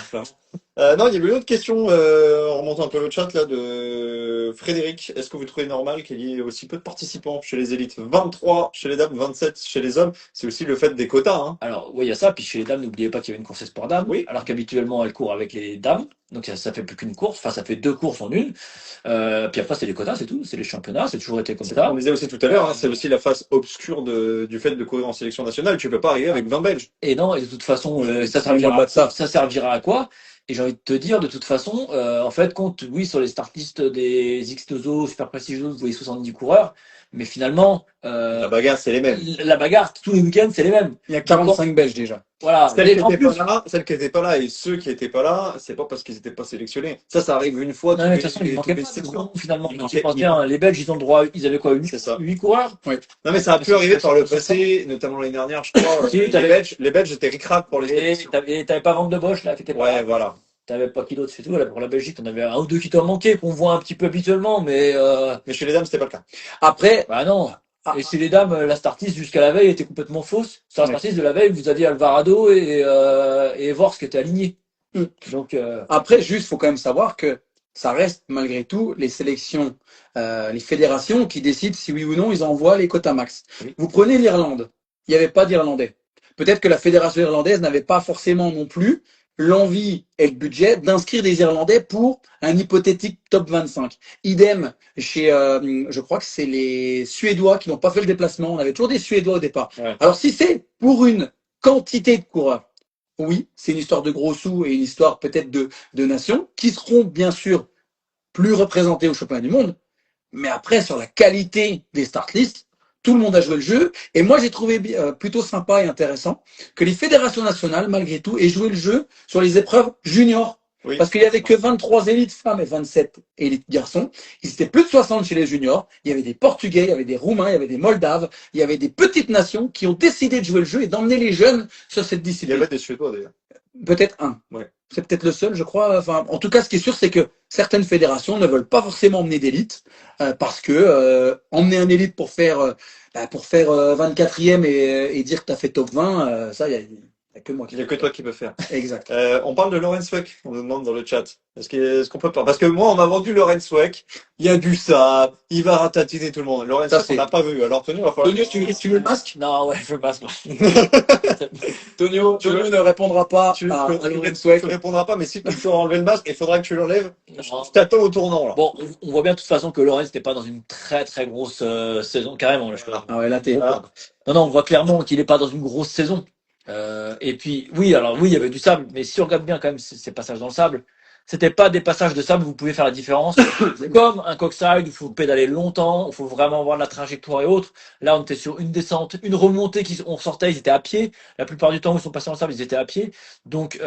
Non, il y avait une autre question, en remontant un peu le chat là, de Frédéric. Est-ce que vous trouvez normal qu'il y ait aussi peu de participants chez les élites? 23 chez les dames, 27 chez les hommes. C'est aussi le fait des quotas, hein. Alors, oui, il y a ça. Puis chez les dames, n'oubliez pas qu'il y avait une course espoir dames. Oui. Alors qu'habituellement, elles courent avec les dames. Donc, ça fait plus qu'une course. Enfin, ça fait 2 courses en une. Puis après, c'est les quotas, c'est tout. C'est les championnats. C'est toujours été comme C'est ce ça. qu'on disait aussi tout à l'heure, hein, c'est aussi la face obscure du fait de courir en sélection nationale. Tu peux pas arriver avec 20 Belges. Et non, et de toute façon, ça on voit pas de ça. servira à quoi? Et j'ai envie de te dire, de toute façon, en fait, compte, oui, sur les start list des X2O, super prestigieux, vous voyez 70 coureurs, mais finalement, La bagarre, c'est les mêmes. la bagarre, tous les week-ends, c'est les mêmes. Il y a 45 Belges déjà. Voilà. Celles qui En étaient plus, pas là et ceux qui étaient pas là, c'est pas parce qu'ils étaient pas sélectionnés. Ça arrive une fois non, mais de toute façon, il manquait pas de 6 gros mois. noms, finalement. Il Quand manquait- tu penses bien, les Belges, ils ont le droit, ils avaient quoi, C'est ça. 8 coureurs? Non, mais ça a pu arriver par le passé, notamment l'année dernière, je crois. Si, Les Belges étaient ric-rac pour les Et sélections. t'avais pas Van de Bosch, là, qui était pas là. Ouais, voilà. T'avais pas qui d'autre, c'est tout. Là, pour la Belgique, t'en avais un ou deux qui t'ont manqué, qu'on voit un petit peu habituellement, mais, Mais chez les dames, c'était pas le cas. Après, bah non. Ah. Et chez les dames, la startlist jusqu'à la veille était complètement fausse. Sur la startlist de la veille, vous aviez Alvarado et Evors qui étaient alignés. Mm. Donc, Après, juste, faut quand même savoir que ça reste malgré tout les sélections, les fédérations qui décident si oui ou non ils envoient les quotas max. Oui. Vous prenez l'Irlande, il n'y avait pas d'Irlandais. Peut-être que la fédération irlandaise n'avait pas forcément non plus l'envie et le budget d'inscrire des Irlandais pour un hypothétique top 25. Idem chez, je crois que c'est les Suédois qui n'ont pas fait le déplacement. On avait toujours des Suédois au départ. Ouais. Alors si c'est pour une quantité de coureurs, oui, c'est une histoire de gros sous et une histoire peut-être de nations qui seront bien sûr plus représentés au championnat du monde. Mais après, sur la qualité des start lists, tout le monde a joué le jeu. Et moi, j'ai trouvé plutôt sympa et intéressant que les fédérations nationales, malgré tout, aient joué le jeu sur les épreuves juniors. Oui. Parce qu'il y avait que 23 élites femmes et 27 élites garçons. Ils étaient plus de 60 chez les juniors. Il y avait des Portugais, il y avait des Roumains, il y avait des Moldaves, il y avait des petites nations qui ont décidé de jouer le jeu et d'emmener les jeunes sur cette Il y discipline. avait des Suédois d'ailleurs. Peut-être un. Ouais. C'est peut-être le seul, je crois. Enfin, en tout cas, ce qui est sûr, c'est que certaines fédérations ne veulent pas forcément emmener d'élite parce que emmener un élite pour faire 24e et dire que tu as fait top 20, ça, il y a que moi qui Il n'y a que toi qui peux faire. Exact. On parle de Lorenz Weck, on nous demande dans le chat. Est-ce qu'on peut pas? Parce que moi, on m'a vendu Lorenz Weck. Il y a du sable, il va ratatiner tout le monde. Lorenz Ça, Weck, on c'est- n'a pas vu. Alors, Tonio, il va falloir. Tonio, tu veux le masque? non, ouais, je passe. Tonio ne répondra pas Tu à ne Lorenz Weck. répondras pas, mais si tu peux enlever le masque, il faudra que tu l'enlèves. Non. Je t'attends au tournant, là. Bon, on voit bien de toute façon que Lorenz n'était pas dans une très très grosse saison, carrément. Là, Ah ouais, là, t'es. Voilà. Non, on voit clairement qu'il n'est pas dans une grosse saison. Et puis, oui, alors oui, il y avait du sable, mais si on regarde bien quand même ces passages dans le sable, c'était pas des passages de sable où vous pouvez faire la différence. C'est comme un cockside où il faut pédaler longtemps, il faut vraiment voir la trajectoire et autres. Là, on était sur une descente, une remontée, on sortait, ils étaient à pied. La plupart du temps où ils sont passés dans le sable, ils étaient à pied. Donc,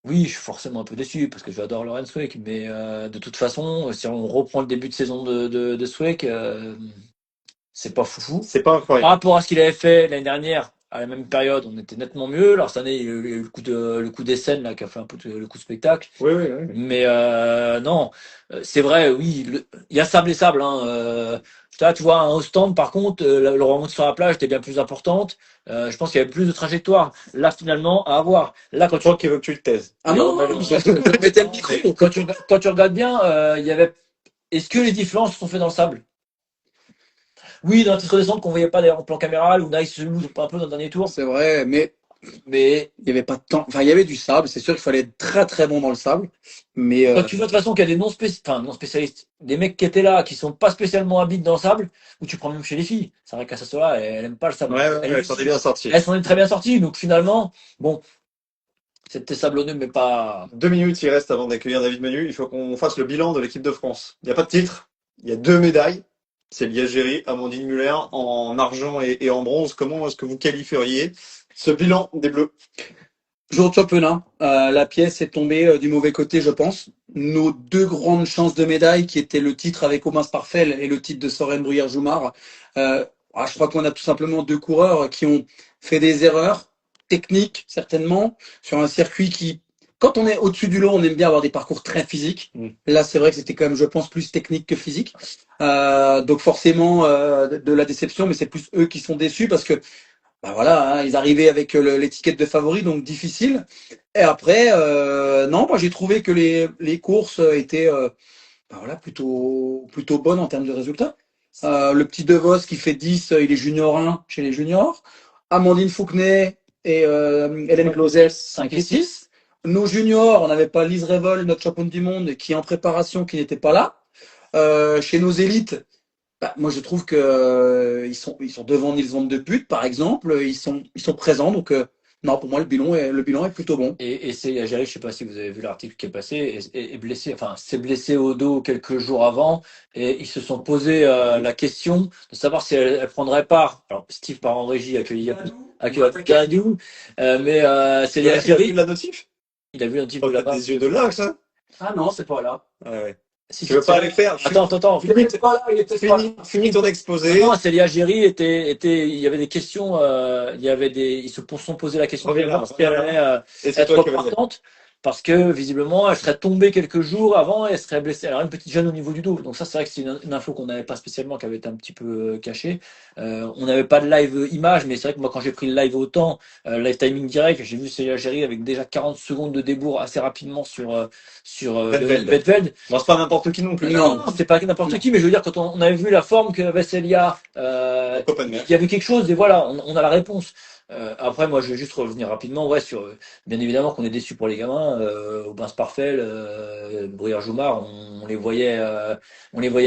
oui, je suis forcément un peu déçu parce que j'adore Lorenz Weck, mais de toute façon, si on reprend le début de saison de Sweck, c'est pas foufou. C'est pas Par incroyable. rapport à ce qu'il avait fait l'année dernière, à la même période, on était nettement mieux. Alors cette année, il y a eu le coup des scènes là, qui a fait un peu le coup de spectacle. Oui, oui, oui. Mais non, c'est vrai, oui, il y a sable et sable. Hein, là, tu vois, un au stand, par contre, le remontée sur la plage était bien plus importante. Je pense qu'il y avait plus de trajectoire. Là, finalement, à avoir. Là, Je crois qu'il veut que tu le taises. Ah non, je mettais le micro. quand tu regardes bien, il y avait. Est-ce que les différences se sont faites dans le sable? Oui, dans la petite redescente qu'on voyait pas d'ailleurs en plan caméral ou Nice se loue un peu dans le dernier tour. C'est vrai, mais Mais il n'y avait pas de temps. Enfin, il y avait du sable. C'est sûr qu'il fallait être très très bon dans le sable. Mais quand tu vois de toute façon qu'il y a des non spécialistes, des mecs qui étaient là, qui sont pas spécialement habiles dans le sable, ou tu prends même chez les filles. C'est vrai qu'à ça, elle aime pas le sable. Elle s'en est bien sortie. Elles s'en est très bien sorties. Donc finalement, bon, c'était sablonneux, mais pas. 2 minutes, il reste avant d'accueillir David Menu. Il faut qu'on fasse le bilan de l'équipe de France. Il n'y a pas de titre. Il y a 2 médailles. C'est Liège-Géry, Amandine Muller en argent et en bronze. Comment est-ce que vous qualifieriez ce bilan des Bleus? jour de championnat, la pièce est tombée du mauvais côté, je pense. Nos deux grandes chances de médaille, qui étaient le titre avec Aubin Sparfel et le titre de Soren Bruyère-Joumard, je crois qu'on a tout simplement deux coureurs qui ont fait des erreurs techniques, certainement, sur un circuit qui, quand on est au-dessus du lot, on aime bien avoir des parcours très physiques. Là, c'est vrai que c'était quand même, je pense, plus technique que physique. Donc forcément, de la déception, mais c'est plus eux qui sont déçus parce que bah voilà, hein, ils arrivaient avec l'étiquette de favori, donc difficile. Et après, non, moi j'ai trouvé que les courses étaient bah voilà, plutôt bonnes en termes de résultats. Le petit De Vos qui fait 10, il est junior 1 chez les juniors. Amandine Fouquenet et Hélène Clauset, 5 et 6. Nos juniors, on n'avait pas Lise Révol, notre championne du monde, qui est en préparation, qui n'était pas là. Chez nos élites, bah, moi je trouve que ils sont devant Nils Van de Putte, par exemple, ils sont présents, donc non, pour moi le bilan est plutôt bon. Et c'est Agéry, je sais pas si vous avez vu l'article qui est passé, est blessé, enfin, s'est blessé au dos quelques jours avant, et ils se sont posé la question de savoir si elle prendrait part. Alors, Steve part en régie, accueilli Gadou, mais c'est Il a vu Agéry, la notif? il a vu un petit Pas peu là-bas. des yeux de lynx, hein? Ah non, c'est pas là. Ouais. Si, Tu veux pas aller faire? Attends. Il était pas là, il était pas là. Finis ton exposé. Non, Célia Géry il y avait des questions, ils se sont posé la question de Reviens là, savoir si elle reviens là. allait Et c'est être toi qui vas dire. partante, parce que visiblement, elle serait tombée quelques jours avant et elle serait blessée. Alors, une petite gêne au niveau du dos. Donc ça, c'est vrai que c'est une info qu'on n'avait pas spécialement, qui avait été un petit peu cachée. On n'avait pas de live image, mais c'est vrai que moi, quand j'ai pris le live au temps, live timing direct, j'ai vu Célia Géry avec déjà 40 secondes de débours assez rapidement sur Vettel. Vettel. Bon, c'est pas n'importe qui non plus. Non. C'est pas n'importe qui, mais je veux dire, quand on avait vu la forme qu'avait Célia, Copenhague. il y avait quelque chose, et voilà, on a la réponse. Après, moi, je vais juste revenir rapidement, ouais, sur, bien évidemment qu'on est déçu pour les gamins, Aubin Sparfel, Bruyère-Joumard, on les voyait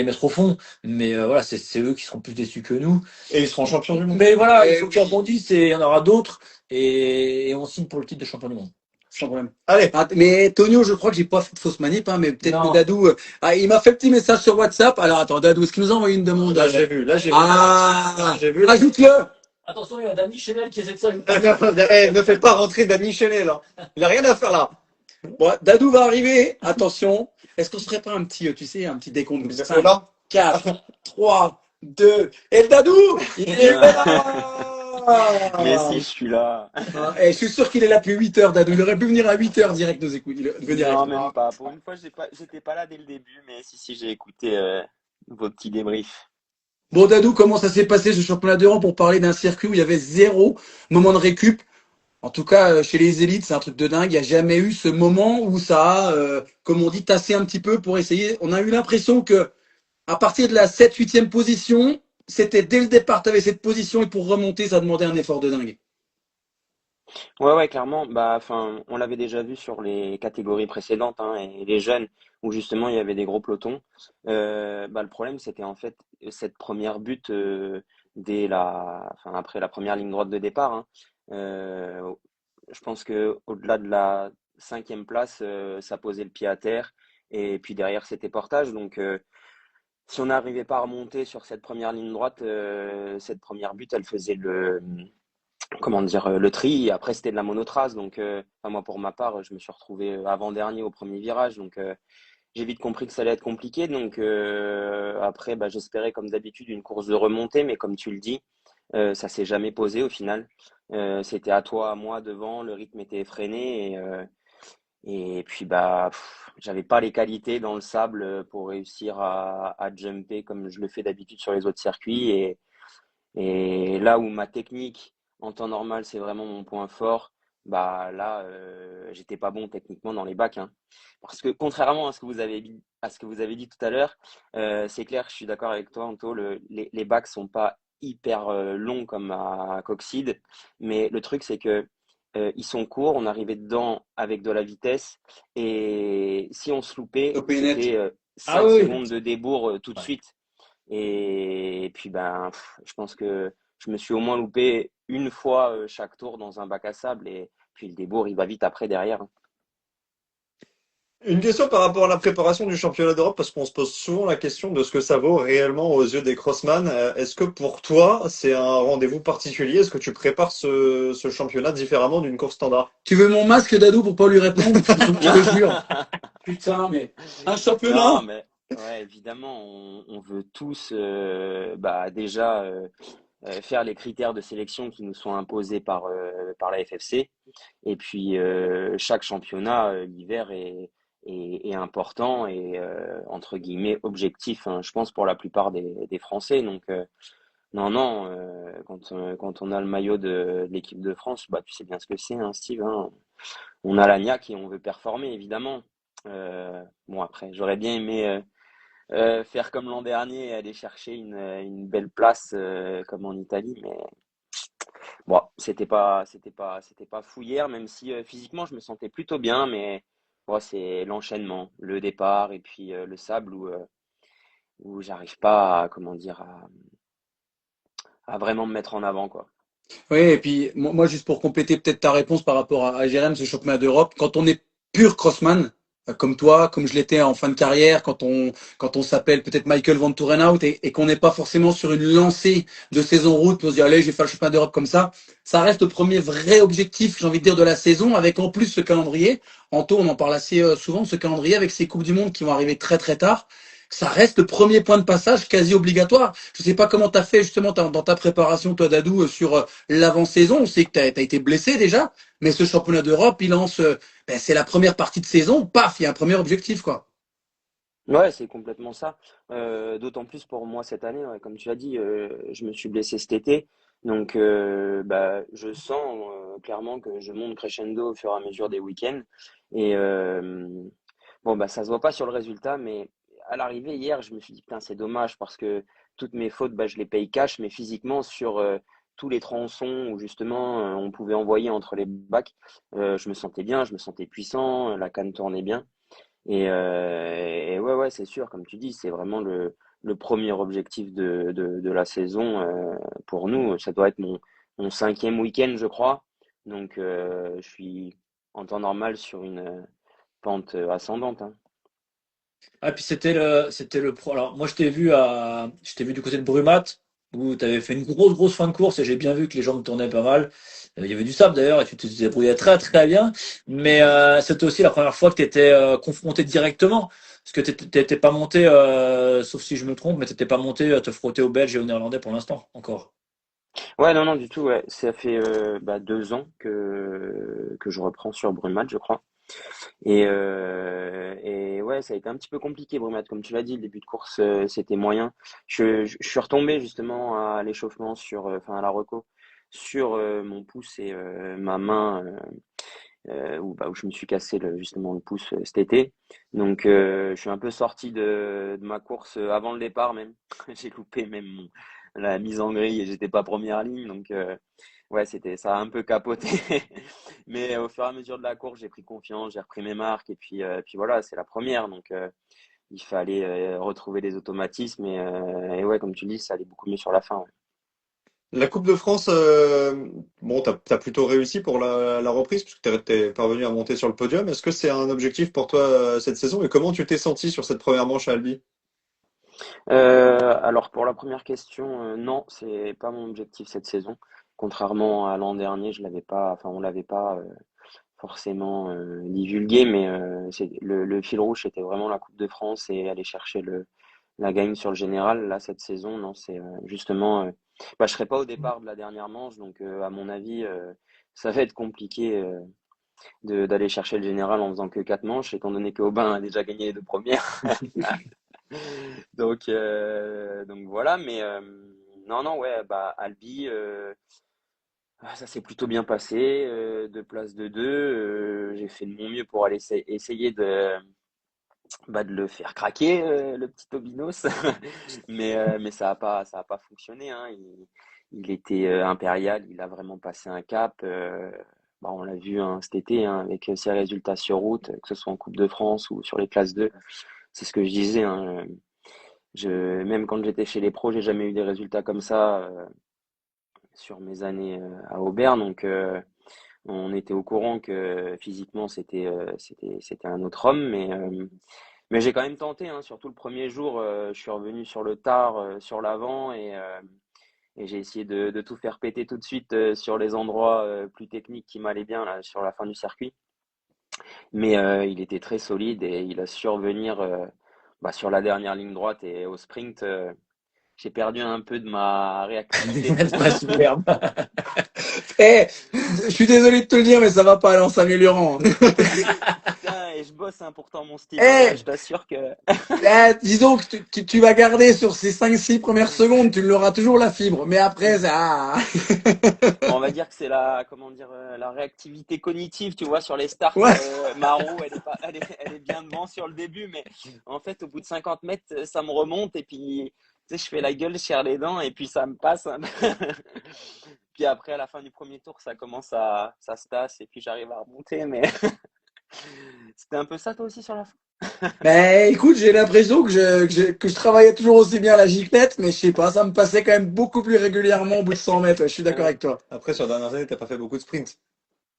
mettre au fond, mais voilà, c'est eux qui seront plus déçus que nous. Et ils seront champions du monde. Mais voilà, il Et faut qu'ils rebondissent et il y en aura d'autres, et on signe pour le titre de champion du monde. Sans problème. Allez. Ah, mais Tonio, je crois que j'ai pas fait de fausse manip, hein, mais peut-être Non. que Dadou. Il m'a fait un petit message sur WhatsApp. Alors attends, Dadou, est-ce qu'il nous a envoyé une demande? Là, j'ai vu. Ah, J'ai vu. ajoute-le. Attention, il y a Dany Chenel qui essaie de ça. Ne fais pas rentrer Dany Chenet, là. Il a rien à faire là. Bon, Dadou va arriver. Attention. Est-ce qu'on se ferait pas un petit, tu sais, un petit décompte? Il 5, là. 4, 3, 2. Et le Dadou, il est là. Mais si, je suis là. Je suis sûr qu'il est là depuis 8 heures, Dadou. Il aurait pu venir à 8 heures direct nous écouter. Non, même pas. Pour une fois, j'étais pas là dès le début, mais si, j'ai écouté vos petits débriefs. Bon, Dadou, comment ça s'est passé ce championnat d'Europe pour parler d'un circuit où il y avait 0 moment de récup? En tout cas, chez les élites, c'est un truc de dingue. Il n'y a jamais eu ce moment où ça a, comme on dit, tassé un petit peu pour essayer. On a eu l'impression que à partir de la 7-8e position, c'était dès le départ, tu avais cette position et pour remonter, ça demandait un effort de dingue. Ouais, clairement. Bah, enfin, on l'avait déjà vu sur les catégories précédentes, hein, et les jeunes, où justement il y avait des gros pelotons. Bah, le problème, c'était en fait cette première butte après la première ligne droite de départ, hein. Je pense que au-delà de la 5e place, ça posait le pied à terre, et puis derrière c'était portage. Donc, si on n'arrivait pas à remonter sur cette première ligne droite, cette première butte, elle faisait le tri, et après c'était de la monotrace. Donc moi, pour ma part, je me suis retrouvé avant-dernier au premier virage, donc j'ai vite compris que ça allait être compliqué. Donc après, bah, j'espérais comme d'habitude une course de remontée, mais comme tu le dis, ça s'est jamais posé au final. C'était à toi, à moi devant, le rythme était effréné, et puis bah j'avais pas les qualités dans le sable pour réussir à jumper comme je le fais d'habitude sur les autres circuits, et là où ma technique en temps normal, c'est vraiment mon point fort, bah là, j'étais pas bon techniquement dans les bacs, hein. Parce que contrairement à ce que vous avez dit tout à l'heure, c'est clair, je suis d'accord avec toi, Anto, les bacs sont pas hyper longs comme à Coxide, mais le truc c'est que ils sont courts, on arrivait dedans avec de la vitesse, et si on se loupait, Topé net. c'était 5 Ah oui. secondes de débours tout de suite. Et puis ben, je pense que je me suis au moins loupé une fois chaque tour dans un bac à sable, et puis le débours il va vite après derrière, hein. Une question par rapport à la préparation du championnat d'Europe, parce qu'on se pose souvent la question de ce que ça vaut réellement aux yeux des crossman. Est-ce que pour toi, c'est un rendez-vous particulier? Est-ce que tu prépares ce championnat différemment d'une course standard? Tu veux mon masque, Dadou, pour pas lui répondre? Je te jure. Putain, mais un championnat. Non, mais ouais, évidemment, on veut tous bah, déjà faire les critères de sélection qui nous sont imposés par la FFC. Et puis chaque championnat l'hiver est important et entre guillemets objectif, hein, je pense pour la plupart des Français. Donc Non, non, quand on a le maillot de l'équipe de France, bah, tu sais bien ce que c'est, hein, Steve, hein. On a la niaque et on veut performer, évidemment. Bon, après, j'aurais bien aimé faire comme l'an dernier et aller chercher une belle place comme en Italie, mais bon, c'était pas fou hier, même si physiquement je me sentais plutôt bien, mais bon, c'est l'enchaînement, le départ et puis le sable où j'arrive pas à, comment dire, à vraiment me mettre en avant, quoi. Oui, et puis moi, juste pour compléter peut-être ta réponse par rapport à Jérém, ce championnat d'Europe, quand on est pur crossman, comme toi, comme je l'étais en fin de carrière, quand on s'appelle peut-être Michael Van Tourenhout et qu'on n'est pas forcément sur une lancée de saison route pour se dire allez, je vais faire le championnat d'Europe comme ça reste le premier vrai objectif, j'ai envie de dire, de la saison, avec en plus ce calendrier. Anto, on en parle assez souvent de ce calendrier avec ces Coupes du Monde qui vont arriver très très tard. Ça reste le premier point de passage quasi obligatoire. Je sais pas comment tu as fait justement dans ta préparation, toi, Dadou, sur l'avant-saison. On sait que tu as été blessé déjà, mais ce championnat d'Europe, il lance, c'est la première partie de saison. Paf, il y a un premier objectif, quoi. Ouais, c'est complètement ça. D'autant plus pour moi cette année, ouais, comme tu l'as dit, je me suis blessé cet été. Donc, bah, je sens clairement que je monte crescendo au fur et à mesure des week-ends. Et bon, bah, ça se voit pas sur le résultat, mais à l'arrivée hier, je me suis dit, putain, c'est dommage parce que toutes mes fautes, bah, je les paye cash, mais physiquement, sur tous les tronçons où justement on pouvait envoyer entre les bacs, je me sentais bien, je me sentais puissant, la canne tournait bien. Et ouais, ouais, c'est sûr, comme tu dis, c'est vraiment le premier objectif de la saison pour nous. Ça doit être mon cinquième week-end, je crois. Donc, je suis en temps normal sur une pente ascendante, hein. Ah, puis c'était le pro. Alors, moi, je t'ai vu du côté de Brumat, où tu avais fait une grosse fin de course et j'ai bien vu que les jambes tournaient pas mal. Il y avait du sable d'ailleurs et tu te débrouillais très bien. Mais c'était aussi la première fois que tu étais confronté directement. Parce que t'étais pas monté, sauf si je me trompe, mais t'étais pas monté à te frotter aux Belges et aux Néerlandais pour l'instant, encore. Ouais, non, non, du tout, ouais. Ça fait bah, 2 ans que je reprends sur Brumat, je crois. Et ouais, ça a été un petit peu compliqué, Brumat. Comme tu l'as dit, le début de course, c'était moyen. Je suis retombé justement à l'échauffement enfin à la reco, sur mon pouce et ma main, où je me suis cassé justement le pouce cet été. Donc, je suis un peu sorti de ma course avant le départ même. J'ai loupé même la mise en grille et j'étais pas première ligne. Donc, ouais, ça a un peu capoté. Mais au fur et à mesure de la course, j'ai pris confiance, j'ai repris mes marques puis voilà, c'est la première. Donc, il fallait retrouver les automatismes et ouais, comme tu le dis, ça allait beaucoup mieux sur la fin, ouais. La Coupe de France, bon, t'as plutôt réussi pour la reprise, puisque t'es parvenu à monter sur le podium. Est-ce que c'est un objectif pour toi cette saison? Et comment tu t'es senti sur cette première manche à Albi? Alors pour la première question, non, c'est pas mon objectif cette saison. Contrairement à l'an dernier, je l'avais pas, enfin on l'avait pas forcément divulgué, mais le fil rouge c'était vraiment la Coupe de France et aller chercher la gagne sur le général. Là cette saison, non, c'est justement, bah, je serai pas au départ de la dernière manche, donc à mon avis, ça va être compliqué d'aller chercher le général en faisant que 4 manches, étant donné que Aubin a déjà gagné les 2 premières. Donc voilà, mais non, non, ouais, bah Albi, ça s'est plutôt bien passé, 2 places de deux. J'ai fait de mon mieux pour aller essayer de le faire craquer, le petit Tobinos, mais ça a pas fonctionné, hein. Il était impérial, il a vraiment passé un cap. Bah, on l'a vu hein, cet été hein, avec ses résultats sur route, que ce soit en Coupe de France ou sur les classes 2. C'est ce que je disais, hein. Même quand j'étais chez les pros, j'ai jamais eu des résultats comme ça sur mes années à Aubert. Donc, on était au courant que physiquement, c'était un autre homme. Mais j'ai quand même tenté, hein, surtout le premier jour. Je suis revenu sur le tard, sur l'avant et j'ai essayé de tout faire péter tout de suite sur les endroits plus techniques qui m'allaient bien là, sur la fin du circuit. Mais il était très solide et il a su revenir bah, sur la dernière ligne droite et au sprint. J'ai perdu un peu de ma réactivité. C'est pas superbe. Je suis désolé de te le dire, mais ça va pas aller en s'améliorant. Putain, Et je bosse hein, pourtant mon style. Eh, Je t'assure que. disons que tu vas garder sur ces 5-6 premières secondes, tu l'auras toujours la fibre. Mais après, ça. Bon, on va dire que c'est la, comment dire, la réactivité cognitive, tu vois, sur les starts. Ouais. Ma roue, elle est bien devant sur le début, mais en fait, au bout de 50 mètres, ça me remonte et puis, tu sais, je fais la gueule, je serre les dents et puis ça me passe. Puis après, à la fin du premier tour, ça se tasse et puis j'arrive à remonter, mais c'était un peu ça toi aussi sur la fin. Ben, écoute, j'ai l'impression que je travaillais toujours aussi bien à la giclette, mais je sais pas, ça me passait quand même beaucoup plus régulièrement au bout de 100 mètres. Ouais, je suis d'accord avec toi. Après, sur la dernière année, t'as pas fait beaucoup de sprints.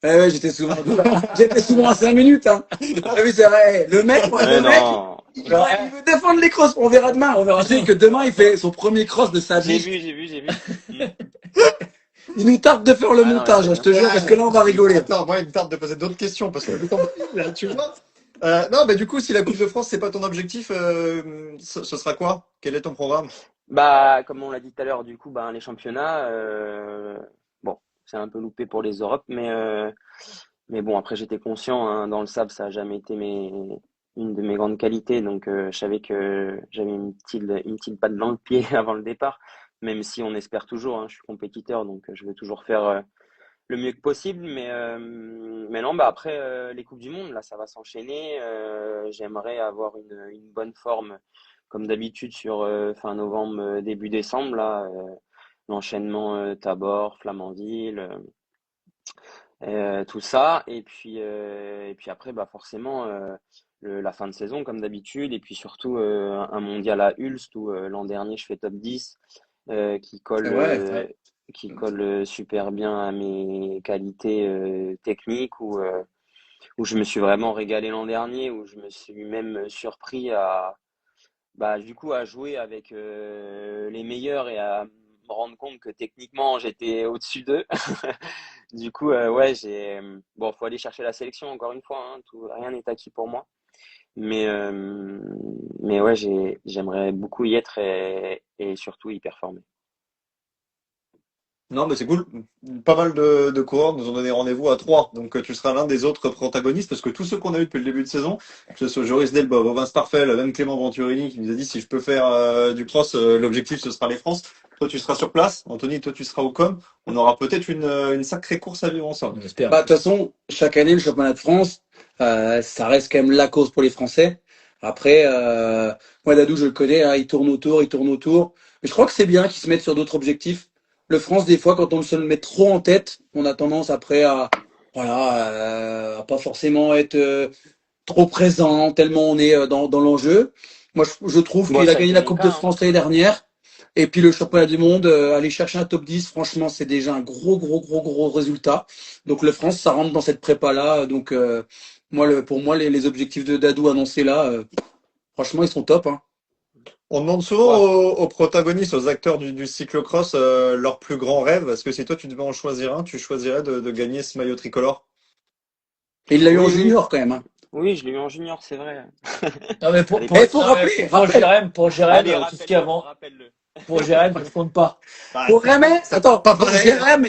Ouais, j'étais souvent à 5 minutes, hein. Ah oui, c'est vrai. Le mec, Non, il veut défendre les crosses. On verra demain. On verra que demain, il fait son premier cross de sa j'ai vie. vu. Mm. Il nous tarde de faire le Ah non, mais montage, c'est hein, je te jure, parce que là, on va rigoler. Attends, moi, il me tarde de poser d'autres questions parce que là, tu vois. Non, mais du coup, si la Coupe de France, c'est pas ton objectif, ce sera quoi? Quel est ton programme? Bah, comme on l'a dit tout à l'heure, du coup, bah, les championnats, bon, c'est un peu loupé pour les Europes, mais bon, après, j'étais conscient, hein, dans le sable, ça a jamais été une de mes grandes qualités, donc je savais que j'avais une petite patte dans le pied avant le départ, même si on espère toujours, hein, je suis compétiteur, donc je veux toujours faire le mieux que possible, mais non, bah après, les Coupes du Monde, là, ça va s'enchaîner, j'aimerais avoir une bonne forme comme d'habitude sur fin novembre, début décembre, là, l'enchaînement Tabor, Flamanville, tout ça. Et puis après, bah forcément, la fin de saison comme d'habitude. Et puis surtout, un mondial à Ulst où l'an dernier, je fais top 10, qui C'est colle, vrai. super bien à mes qualités techniques, où je me suis vraiment régalé l'an dernier, où je me suis même surpris bah, du coup, à jouer avec les meilleurs et à me rendre compte que techniquement, j'étais au-dessus d'eux. Du coup, ouais, bon, faut aller chercher la sélection encore une fois, hein, rien n'est acquis pour moi. Mais ouais, j'aimerais beaucoup y être et surtout y performer. Non, mais c'est cool. Pas mal de coureurs nous ont donné rendez-vous à 3. Donc, tu seras l'un des autres protagonistes parce que tous ceux qu'on a eu depuis le début de saison, que ce soit Joris Delbos, Robin Sparfel, même Clément Venturini qui nous a dit si je peux faire du cross, l'objectif ce sera les France. Toi, tu seras sur place. Anthony, toi, tu seras au com. On aura peut-être une sacrée course à vivre ensemble. J'espère. Bah, de toute façon, chaque année, le championnat de France, ça reste quand même la cause pour les Français. Après, moi, Dadou, je le connais, hein, il tourne autour. Mais je crois que c'est bien qu'ils se mettent sur d'autres objectifs. Le France, des fois, quand on se le met trop en tête, on a tendance après à pas forcément être trop présent, tellement on est dans l'enjeu. Moi, je trouve Bon, qu'il a ça a gagné été la mon Coupe cas, de hein. France l'année dernière. Et puis le championnat du monde, aller chercher un top 10, franchement, c'est déjà un gros résultat. Donc le France, ça rentre dans cette prépa-là. Donc pour moi, les objectifs de Dadou annoncés là, franchement, ils sont top, hein. On demande souvent Ouais. aux protagonistes, aux acteurs du cyclocross, leur plus grand rêve. Est-ce que si toi, tu devais en choisir un, tu choisirais de gagner ce maillot tricolore? Et il l'a eu en Oui, oui. junior quand même, hein. Oui, je l'ai eu en junior, c'est vrai. Non, mais Allez, Mais il faut rappeler, Pour Jérém, Allez, tout ce qui est avant, rappelle-le. pour Jérém, ça ne compte pas. pour Rémy, attends, pas pour pareil. Jérém,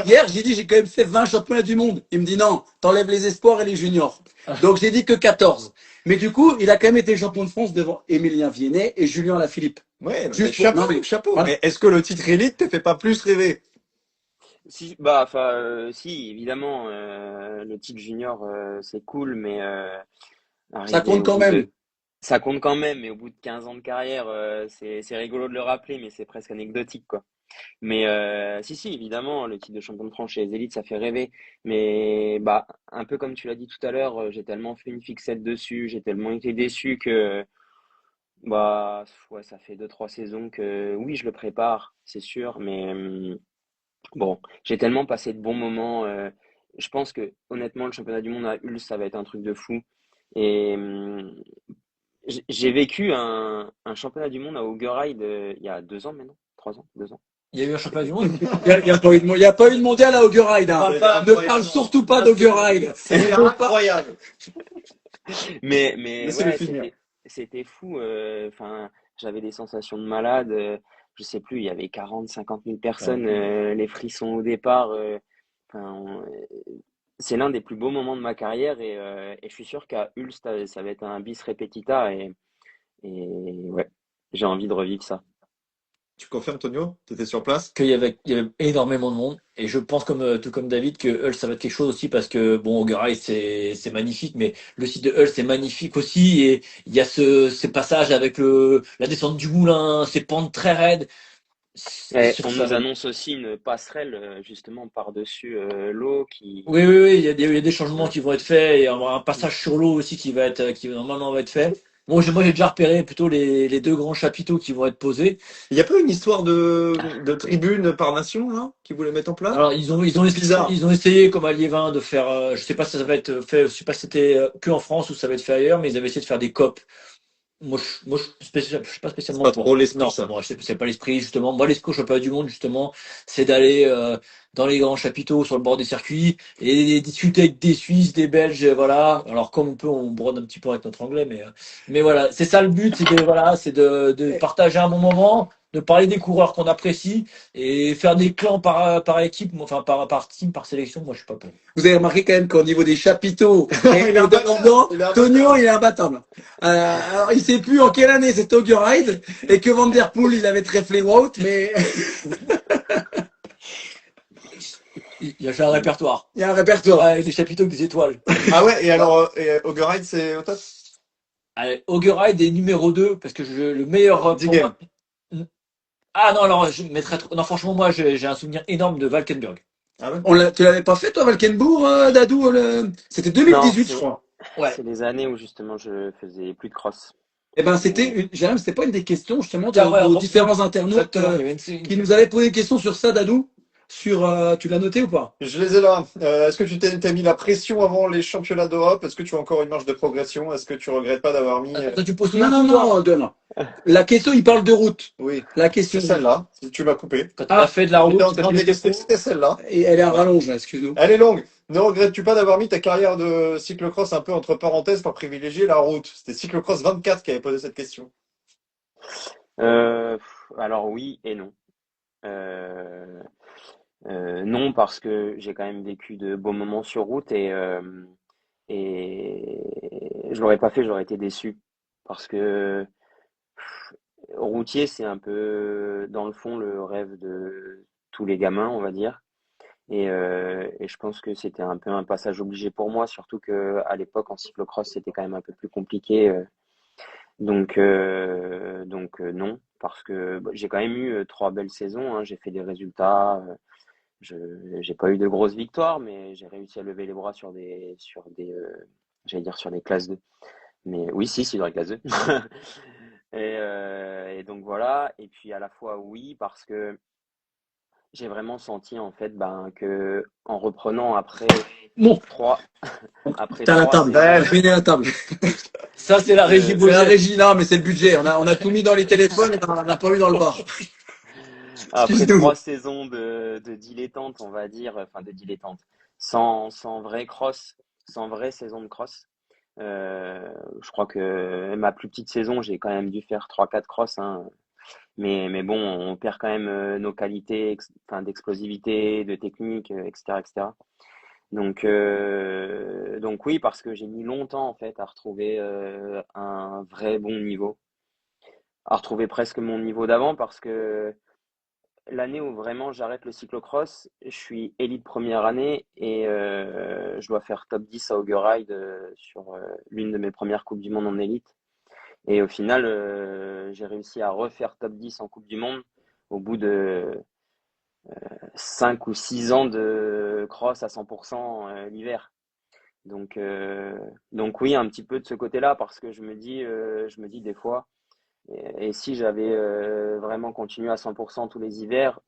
hier, j'ai dit j'ai quand même fait 20 championnats du monde. Il me dit non, t'enlèves les espoirs et les juniors. Donc j'ai dit que 14. Mais du coup, il a quand même été champion de France devant Émilien Vianney et Julien Alaphilippe. Ouais, Juste mais pour- non, mais- chapeau. voilà. Mais est-ce que le titre élite te fait pas plus rêver? Si, bah, enfin, si, évidemment, le titre junior, c'est cool, mais Ça arriver compte au quand bout même. ça compte quand même, mais au bout de 15 ans de carrière, c'est rigolo de le rappeler, mais c'est presque anecdotique, quoi. Mais si, évidemment, le titre de champion de France chez les élites, ça fait rêver. Mais bah, un peu comme tu l'as dit tout à l'heure, j'ai tellement fait une fixette dessus, j'ai tellement été déçu que bah ouais, ça fait 2, 3 saisons que oui, je le prépare, c'est sûr, mais bon, j'ai tellement passé de bons moments. Je pense que honnêtement, le championnat du monde à Ulm, ça va être un truc de fou. Et j'ai vécu un championnat du monde à Haugerheide il y a 2 ans maintenant, 3 ans, 2 ans. Il y a eu un championnat du monde. Il n'y a pas eu de mondial à Haugerheide, hein. Ne parle surtout pas d'Haugerheide. C'est incroyable. Mais Laissez-le ouais, finir. c'était fou. Enfin, j'avais des sensations de malade. Je sais plus, il y avait 40, 50 000 personnes. Les frissons au départ. Enfin, c'est l'un des plus beaux moments de ma carrière et je suis sûr qu'à Ulst, ça va être un bis repetita et ouais, j'ai envie de revivre ça. Tu confirmes, Tonio? Tu étais sur place? Il y avait énormément de monde et je pense tout comme David que Hull ça va être quelque chose aussi parce que bon Auguray c'est magnifique mais le site de Hull c'est magnifique aussi et il y a ces passages avec la descente du moulin, ces pentes très raides. C'est Et sûr que on ça nous va être- annonce aussi une passerelle justement par-dessus l'eau qui. Oui, oui, oui, il y a des changements qui vont être faits et il y aura un passage sur l'eau aussi qui normalement va être fait. Bon, moi j'ai déjà repéré plutôt les deux grands chapiteaux qui vont être posés. Il n'y a pas une histoire de tribune par nation, là, qui voulaient mettre en place? Alors, Bizarre. ils ont essayé, comme à Liévin, de faire, je sais pas si ça va être fait, je sais pas si c'était que en France ou ça va être fait ailleurs, mais ils avaient essayé de faire des COP. Je suis pas C'est spécialement pas pour. trop l'esprit, Non, ça. moi, c'est pas l'esprit, justement. Moi, l'esprit au championnat du monde, justement, c'est d'aller dans les grands chapiteaux sur le bord des circuits et discuter avec des Suisses, des Belges, voilà. Alors, comme on peut, on brode un petit peu avec notre anglais, mais voilà, c'est ça le but, c'est de partager un bon moment, de parler des coureurs qu'on apprécie et faire des clans par équipe, enfin, par team, par sélection. Moi, je suis pas pour. Vous avez remarqué quand même qu'au niveau des chapiteaux et Il est de imbattable. l'endroit, Il est Tonio, il est imbattable. Alors, il sait plus en quelle année c'est Auger Ride et que Van Der Poel, il avait trèflé Wout, mais Il y a déjà un répertoire. il y a un répertoire. Ouais, des chapiteaux avec des étoiles. Ah ouais, et alors, Augeride, c'est au top? Allez, Augeride est numéro 2 parce que le meilleur pour Dighem. moi. Ah non, alors je mettrais trop. Non, franchement, moi j'ai un souvenir énorme de Valkenburg. Ah ouais? Tu l'avais pas fait, toi, Valkenbourg, Dadou C'était Non, 2018, je crois. Ouais. c'est les années où justement je faisais plus de cross. Eh ben, Jérôme, c'était pas une des questions, justement, Tiens, ouais, aux bon, différents internautes exactement, il y avait qui nous avaient posé des questions sur ça, Dadou. Tu l'as noté ou pas? Je les ai là. Est-ce que tu t'es mis la pression avant les championnats d'Europe? Est-ce que tu as encore une marge de progression? Est-ce que tu regrettes pas d'avoir mis... Attends, tu poses Non, une non, non, non. La question, il parle de route. Oui, La question, c'est celle-là. Tu m'as coupé. Quand on a fait de la route, J'étais en quand train tu de étais tester, pro, c'était celle-là. et elle est en rallonge, là, excuse-nous. Elle est longue. Ne regrettes-tu pas d'avoir mis ta carrière de cyclocross un peu entre parenthèses pour privilégier la route? C'était Cyclocross 24 qui avait posé cette question. Alors oui et non. Euh, non parce que j'ai quand même vécu de beaux moments sur route et je l'aurais pas fait, j'aurais été déçu parce que routier c'est un peu dans le fond le rêve de tous les gamins on va dire et je pense que c'était un peu un passage obligé pour moi surtout que à l'époque en cyclocross c'était quand même un peu plus compliqué donc non parce que bah, j'ai quand même eu 3 belles saisons hein, j'ai fait des résultats je j'ai pas eu de grosses victoires, mais j'ai réussi à lever les bras j'allais dire sur des classes 2. Mais oui, si, sur des classes 2. Et donc voilà. Et puis à la fois oui, parce que j'ai vraiment senti en fait que en reprenant Bon, trois après t'as la trois table. saisons, Venez à la table. ça c'est la régie C'est la Beaujolais. régie, non, mais c'est le budget. On a tout mis dans les téléphones et on n'a pas mis dans le bar. après Excuse-nous. 3 saisons de dilettante, on va dire, enfin de dilettante, sans vrai cross, sans vraie saison de cross. Je crois que ma plus petite saison, j'ai quand même dû faire 3-4 crosses, hein. Mais bon, on perd quand même nos qualités enfin, d'explosivité, de technique, etc., etc. Donc oui, parce que j'ai mis longtemps en fait à retrouver un vrai bon niveau, à retrouver presque mon niveau d'avant, parce que l'année où vraiment j'arrête le cyclocross, je suis élite première année et je dois faire top 10 à Augeride sur l'une de mes premières Coupes du Monde en élite. Et au final, j'ai réussi à refaire top 10 en Coupe du Monde au bout de 5 ou 6 ans de cross à 100% l'hiver. Donc oui, un petit peu de ce côté-là, parce que je me dis des fois, et si j'avais vraiment continué à 100% tous les hivers,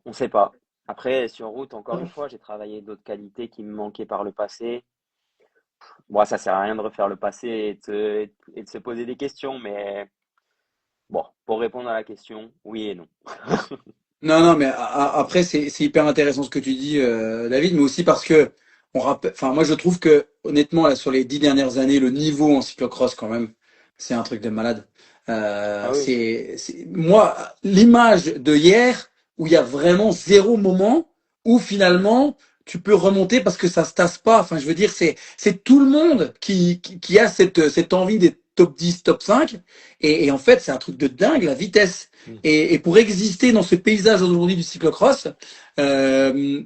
on ne sait pas. Après, sur route, encore une fois, j'ai travaillé d'autres qualités qui me manquaient par le passé. Bon, ça sert à rien de refaire le passé et de se poser des questions, mais bon, pour répondre à la question, oui et non. Non, non, mais après, c'est hyper intéressant ce que tu dis, David, mais aussi parce que enfin, moi, je trouve que, honnêtement, là, sur les 10 dernières années, le niveau en cyclocross, quand même, c'est un truc de malade. Ah oui. Moi, l'image de hier, où il y a vraiment zéro moment où finalement, tu peux remonter parce que ça se tasse pas. Enfin, je veux dire, c'est tout le monde qui a cette envie d'être top 10, top 5. Et en fait, c'est un truc de dingue, la vitesse. Et pour exister dans ce paysage aujourd'hui du cyclocross,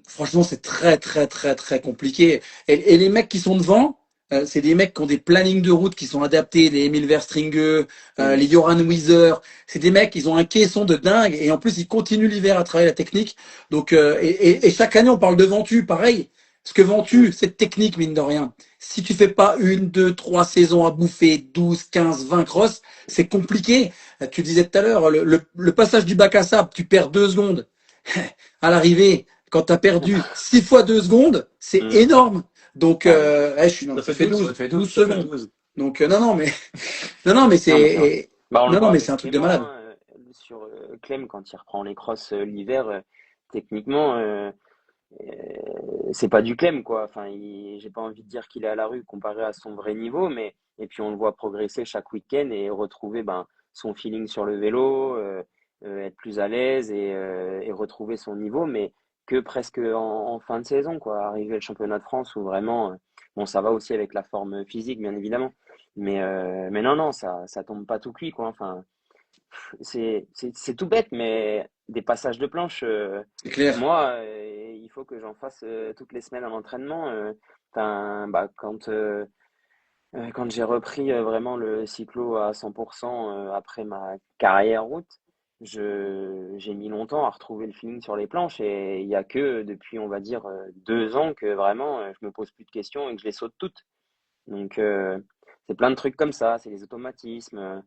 franchement, c'est très, très, très, très compliqué. Et les mecs qui sont devant, c'est des mecs qui ont des plannings de route qui sont adaptés, les Emil Verstringe, les Joran Wieser. C'est des mecs, ils ont un caisson de dingue. Et en plus, ils continuent l'hiver à travailler la technique. Donc, et chaque année, on parle de Ventoux, pareil. Parce que Ventoux, c'est technique, mine de rien. Si tu fais pas 1, 2, 3 saisons à bouffer, 12, 15, 20 crosses, c'est compliqué. Tu disais tout à l'heure, le passage du bac à sable, tu perds 2 secondes. À l'arrivée, quand tu as perdu 6 fois 2 secondes, c'est énorme. Donc, je suis dans Ça ça fait fait 12, 12, ça fait 12 12, ça fait secondes. 12. Donc, non, mais, non, mais Non, mais c'est vrai. c'est, Bah, on le non, voit mais avec c'est un truc de Clément, malade. hein, sur Clem, quand il reprend les crosses l'hiver, techniquement, c'est pas du Clem, quoi. Enfin, j'ai pas envie de dire qu'il est à la rue comparé à son vrai niveau, mais et puis on le voit progresser chaque week-end et retrouver ben, son feeling sur le vélo, être plus à l'aise et retrouver son niveau, mais que presque en fin de saison, quoi. Arriver le championnat de France où vraiment, bon, ça va aussi avec la forme physique, bien évidemment, mais non, non, ça tombe pas tout cuit, quoi. Enfin, c'est tout bête, mais des passages de planche, C'est clair. moi, il faut que j'en fasse toutes les semaines à l'entraînement. Enfin, bah, quand j'ai repris vraiment le cyclo à 100% après ma carrière route, j'ai mis longtemps à retrouver le feeling sur les planches et il y a que depuis, on va dire, 2 ans que vraiment je me pose plus de questions et que je les saute toutes. Donc, c'est plein de trucs comme ça, c'est les automatismes.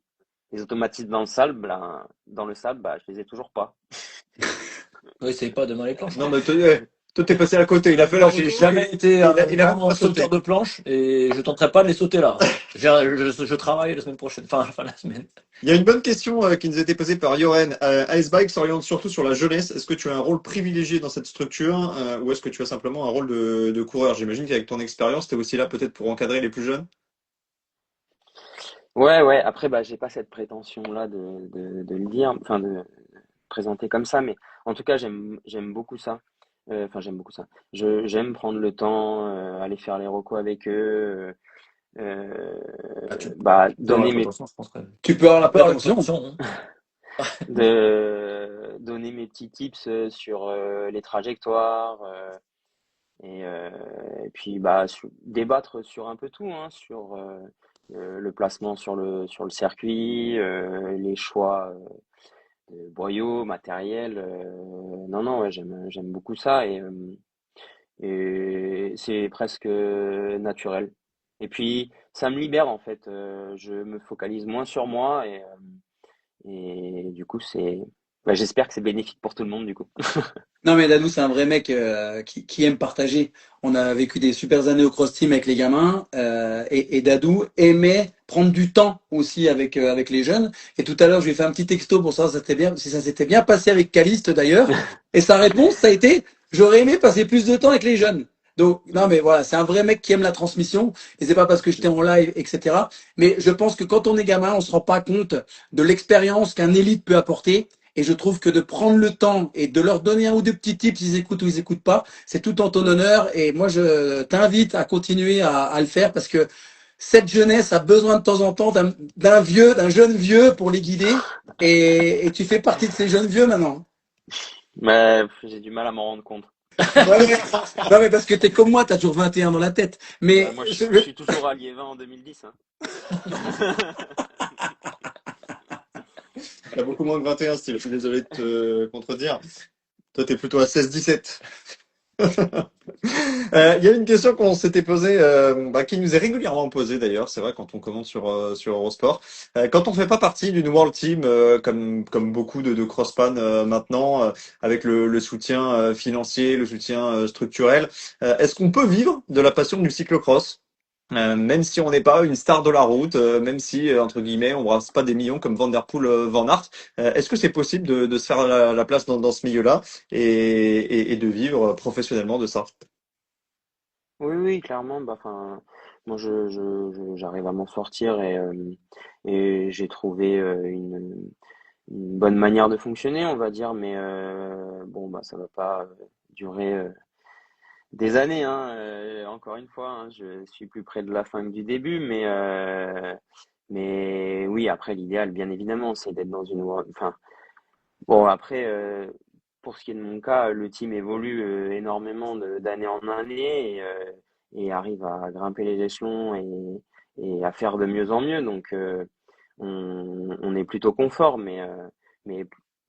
Les automatismes dans le sable, bah, je les ai toujours pas. Oui, essaye pas de les planches. Non, mais toi, t'es passé à côté. Il a fait la J'ai photo. jamais été un il a grand pas sauté. sauteur de planche et je tenterai pas de les sauter là. Je travaille la semaine prochaine, enfin la fin de la semaine. Il y a une bonne question qui nous a été posée par Joren. Icebike s'oriente surtout sur la jeunesse. Est-ce que tu as un rôle privilégié dans cette structure ou est-ce que tu as simplement un rôle de coureur? J'imagine qu'avec ton expérience, tu es aussi là peut-être pour encadrer les plus jeunes. Ouais, ouais. Après, bah, j'ai pas cette prétention-là de le dire, enfin de présenter comme ça, mais en tout cas, j'aime beaucoup ça. Enfin, j'aime beaucoup ça. J'aime prendre le temps, aller faire les recos avec eux, Ah, tu bah, peux avoir donner la mes prétention, je pense. Tu peux avoir la Tu peux avoir la prétention. prétention, hein. donner mes petits tips sur les trajectoires et puis bah débattre sur un peu tout, hein, sur le placement sur le circuit, les choix de boyaux, matériel. Non, non, ouais, j'aime beaucoup ça et c'est presque naturel. Et puis ça me libère en fait. Je me focalise moins sur moi et du coup bah, j'espère que c'est bénéfique pour tout le monde du coup. Non, mais Dadou, c'est un vrai mec qui aime partager. On a vécu des super années au cross team avec les gamins et Dadou aimait prendre du temps aussi avec les jeunes. Et tout à l'heure, je lui ai fait un petit texto pour savoir si ça s'était bien passé avec Caliste d'ailleurs. Et sa réponse, ça a été, j'aurais aimé passer plus de temps avec les jeunes. Donc, non, mais voilà, c'est un vrai mec qui aime la transmission. Et c'est pas parce que j'étais en live, etc. Mais je pense que quand on est gamin, on se rend pas compte de l'expérience qu'un élite peut apporter. Et je trouve que de prendre le temps et de leur donner un ou deux petits tips, ils écoutent ou ils écoutent pas, c'est tout en ton honneur. Et moi, je t'invite à continuer à le faire parce que cette jeunesse a besoin de temps en temps d'un jeune vieux pour les guider. Et tu fais partie de ces jeunes vieux maintenant. Mais j'ai du mal à m'en rendre compte. Ouais, non, mais parce que t'es comme moi, t'as toujours 21 dans la tête. Mais Moi, je suis toujours à Liévin en 2010. Hein. Il y a beaucoup moins que 21, Steve. Je suis désolé de te contredire. Toi, t'es plutôt à 16-17. Il y a une question qu'on s'était posée, qui nous est régulièrement posée d'ailleurs, c'est vrai quand on commente sur Eurosport. Quand on fait pas partie d'une World Team, comme beaucoup de crosspan maintenant, avec le soutien financier, le soutien structurel, est-ce qu'on peut vivre de la passion du cyclocross? Même si on n'est pas une star de la route, même si, entre guillemets, on brasse pas des millions comme Van Der Poel, Van Aert, est-ce que c'est possible de se faire la place dans ce milieu-là et de vivre professionnellement de ça? Oui, oui, clairement. Bah, enfin, moi, j'arrive à m'en sortir et j'ai trouvé une bonne manière de fonctionner, on va dire. Mais bon, bah, ça va pas durer Des années, hein, encore une fois, hein, je suis plus près de la fin que du début, mais oui, après, l'idéal, bien évidemment, c'est d'être dans enfin, bon, après, pour ce qui est de mon cas, le team évolue énormément d'année en année et arrive à grimper les échelons et à faire de mieux en mieux. Donc, on est plutôt confort, mais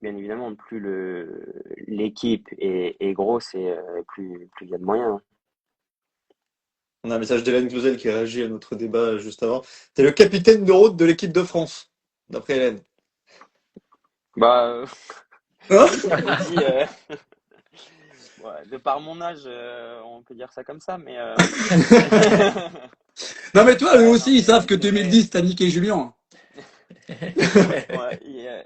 bien évidemment, plus l'équipe est grosse et plus il y a de moyens. On a un message d'Hélène Clausel qui réagit à notre débat juste avant. T'es le capitaine de route de l'équipe de France, d'après Hélène. Bah, Hein oui, comme on dit, ouais, de par mon âge, on peut dire ça comme ça, mais Non, mais toi, eux ouais, non, aussi, ils savent que mais 2010, t'as niqué Julien. ouais,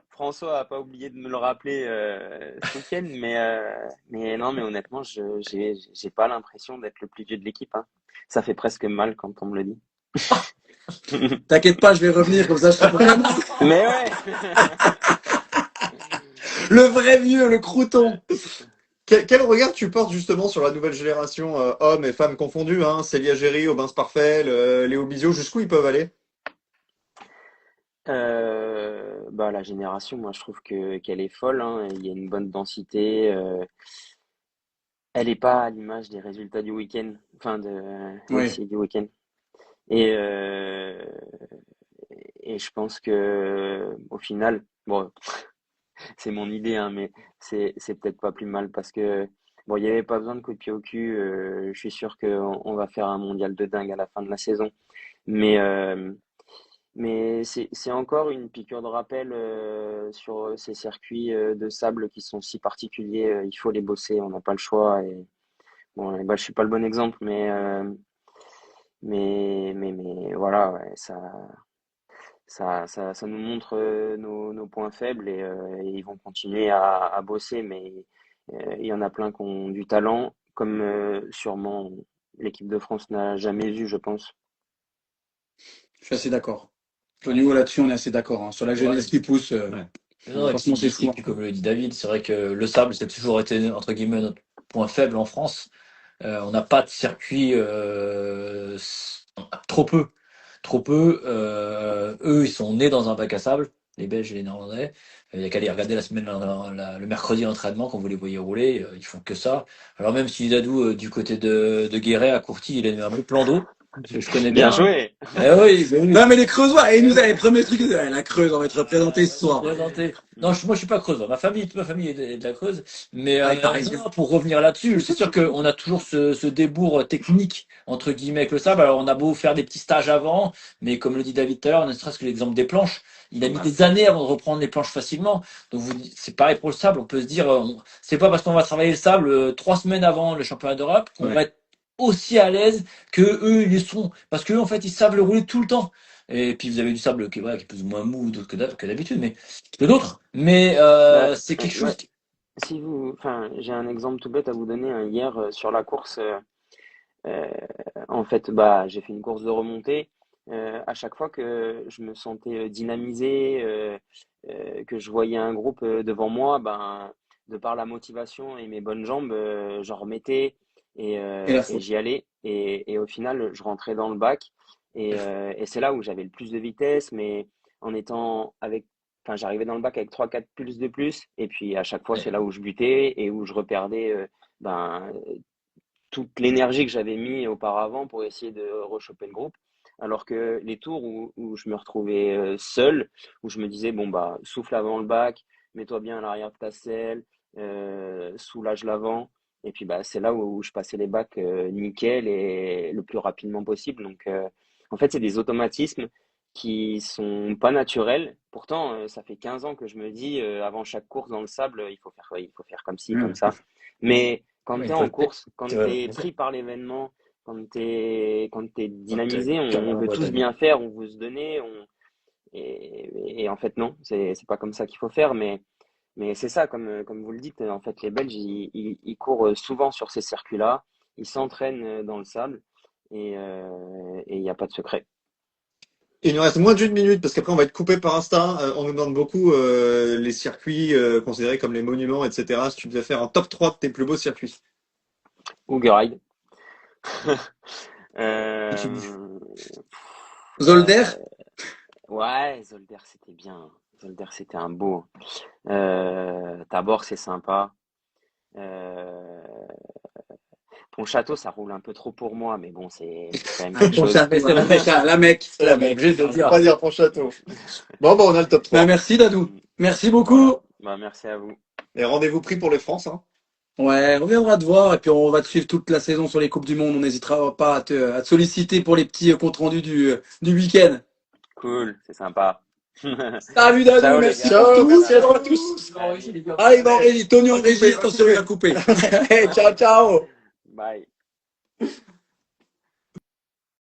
François a pas oublié de me le rappeler ce week-end, mais non, mais honnêtement, j'ai pas l'impression d'être le plus vieux de l'équipe, hein. Ça fait presque mal quand on me le dit. T'inquiète pas, je vais revenir, comme ça je serai pas- Mais ouais. Le vrai vieux, le crouton. Quel regard tu portes justement sur la nouvelle génération, hommes et femmes confondus, hein, Célia Géry, Aubin Sparfel, Léo Bizot, jusqu'où ils peuvent aller? Bah, la génération, moi, je trouve qu'elle est folle, hein. Il y a une bonne densité. Elle est pas à l'image des résultats du week-end. Enfin, oui, Oui. c'est du week-end. Et, euh, et je pense que, au final, bon, c'est mon idée, hein, mais c'est peut-être pas plus mal parce que, bon, il n'y avait pas besoin de coup de pied au cul. Je suis sûr qu'on va faire un mondial de dingue à la fin de la saison. Mais, c'est encore une piqûre de rappel sur ces circuits de sable qui sont si particuliers. Il faut les bosser, on n'a pas le choix. Et bon, bah, je suis pas le bon exemple, mais voilà, ouais, ça nous montre nos points faibles et ils vont continuer à bosser. Mais il y en a plein qui ont du talent, comme sûrement l'équipe de France n'a jamais vu, je pense. Je suis assez d'accord. Au niveau là-dessus, on est assez d'accord, hein. Sur la Ouais. jeunesse qui pousse, Ouais. Non, franchement, c'est fou. et puis comme le dit David, c'est vrai que le sable, c'est toujours été, entre guillemets, notre point faible en France. On n'a pas de circuit, trop peu. Trop peu. Eux, ils sont nés dans un bac à sable, les Belges et les Néerlandais. Il n'y a qu'à les regarder la semaine, le mercredi l'entraînement, quand vous les voyez rouler, ils font que ça. Alors même si Dadou, du côté de Guéret, à Courty, il a un plan d'eau, je connais Bien bien. joué! Eh oui, ben oui. Non, mais les Creusois, et ils nous avaient promis le truc, la Creuse, on va être représenté ce soir. Non, moi je suis pas creusois. Toute ma famille est de la Creuse. Mais t'as raison. non, pour revenir là-dessus, c'est sûr qu'on a toujours ce débours technique entre guillemets avec le sable. Alors on a beau faire des petits stages avant, mais comme le dit David tout à l'heure, ne serait-ce que l'exemple des planches, il a mis des années avant de reprendre les planches facilement. Donc c'est pareil pour le sable. On peut se dire, c'est pas parce qu'on va travailler le sable 3 semaines avant le championnat d'Europe qu'on va être aussi à l'aise que eux ils le sont, parce que eux, en fait ils savent le rouler tout le temps. Et puis vous avez du sable qui, voilà, qui est plus ou moins mou que d'habitude, mais que d'autres. Mais Bah, c'est quelque chose. ouais, enfin, j'ai un exemple tout bête à vous donner, hein. Hier, sur la course, euh, en fait, bah, j'ai fait une course de remontée. À chaque fois que je me sentais dynamisé, que je voyais un groupe devant moi, ben, de par la motivation et mes bonnes jambes, j'en remettais Et la et faute. j'y allais. Et au final, je rentrais dans le bac. Et c'est là où j'avais le plus de vitesse, mais en étant avec, enfin, j'arrivais dans le bac avec 3-4 pulses de plus. Et puis à chaque fois, c'est là où je butais et où je reperdais ben, toute l'énergie que j'avais mis auparavant pour essayer de rechoper le groupe. Alors que les tours où je me retrouvais seul, où je me disais, bon, bah, souffle avant le bac, mets-toi bien à l'arrière de ta selle, soulage l'avant. Et puis, bah, c'est là où je passais les bacs nickel et le plus rapidement possible. Donc, en fait, c'est des automatismes qui sont pas naturels. Pourtant, ça fait 15 ans que je me dis, avant chaque course dans le sable, il faut faire comme ci, comme ça. Mais quand Oui, tu es il faut en le course, quand tu tu vois, es pris par l'événement, quand t'es dynamisé, tu on veut vois, tous bien faire, on veut se donner. Et en fait, non, c'est pas comme ça qu'il faut faire. Mais c'est ça, comme vous le dites, en fait, les Belges, ils courent souvent sur ces circuits-là, ils s'entraînent dans le sable et il n'y a pas de secret. Il nous reste moins d'une minute parce qu'après on va être coupé par Insta. On nous demande beaucoup les circuits considérés comme les monuments, etc. Si tu devais faire un top 3 de tes plus beaux circuits. Ougerheide. Zolder. Ouais, Zolder, c'était bien. Zolder, c'était un beau. Tabor, c'est sympa. Pontchâteau, ça roule un peu trop pour moi, mais bon, c'est quand même quelque chose. La mec. C'est la mec. Obligé de le On peut dire. pas dire pour château. Bon, on a le top 3. Bah, merci Dadou. Merci beaucoup. Bah, merci à vous. Et rendez-vous pris pour les France. Hein. Ouais, on viendra te voir et puis on va te suivre toute la saison sur les Coupes du Monde. On n'hésitera pas à te solliciter pour les petits comptes rendus du week-end. Cool, c'est sympa. Salut Dadou, Ciao, les merci gars. pour tout. Merci à tous. Allez, dans Régie, Tony en Régie, attention, il a coupé. Hey, ciao, ciao. Bye.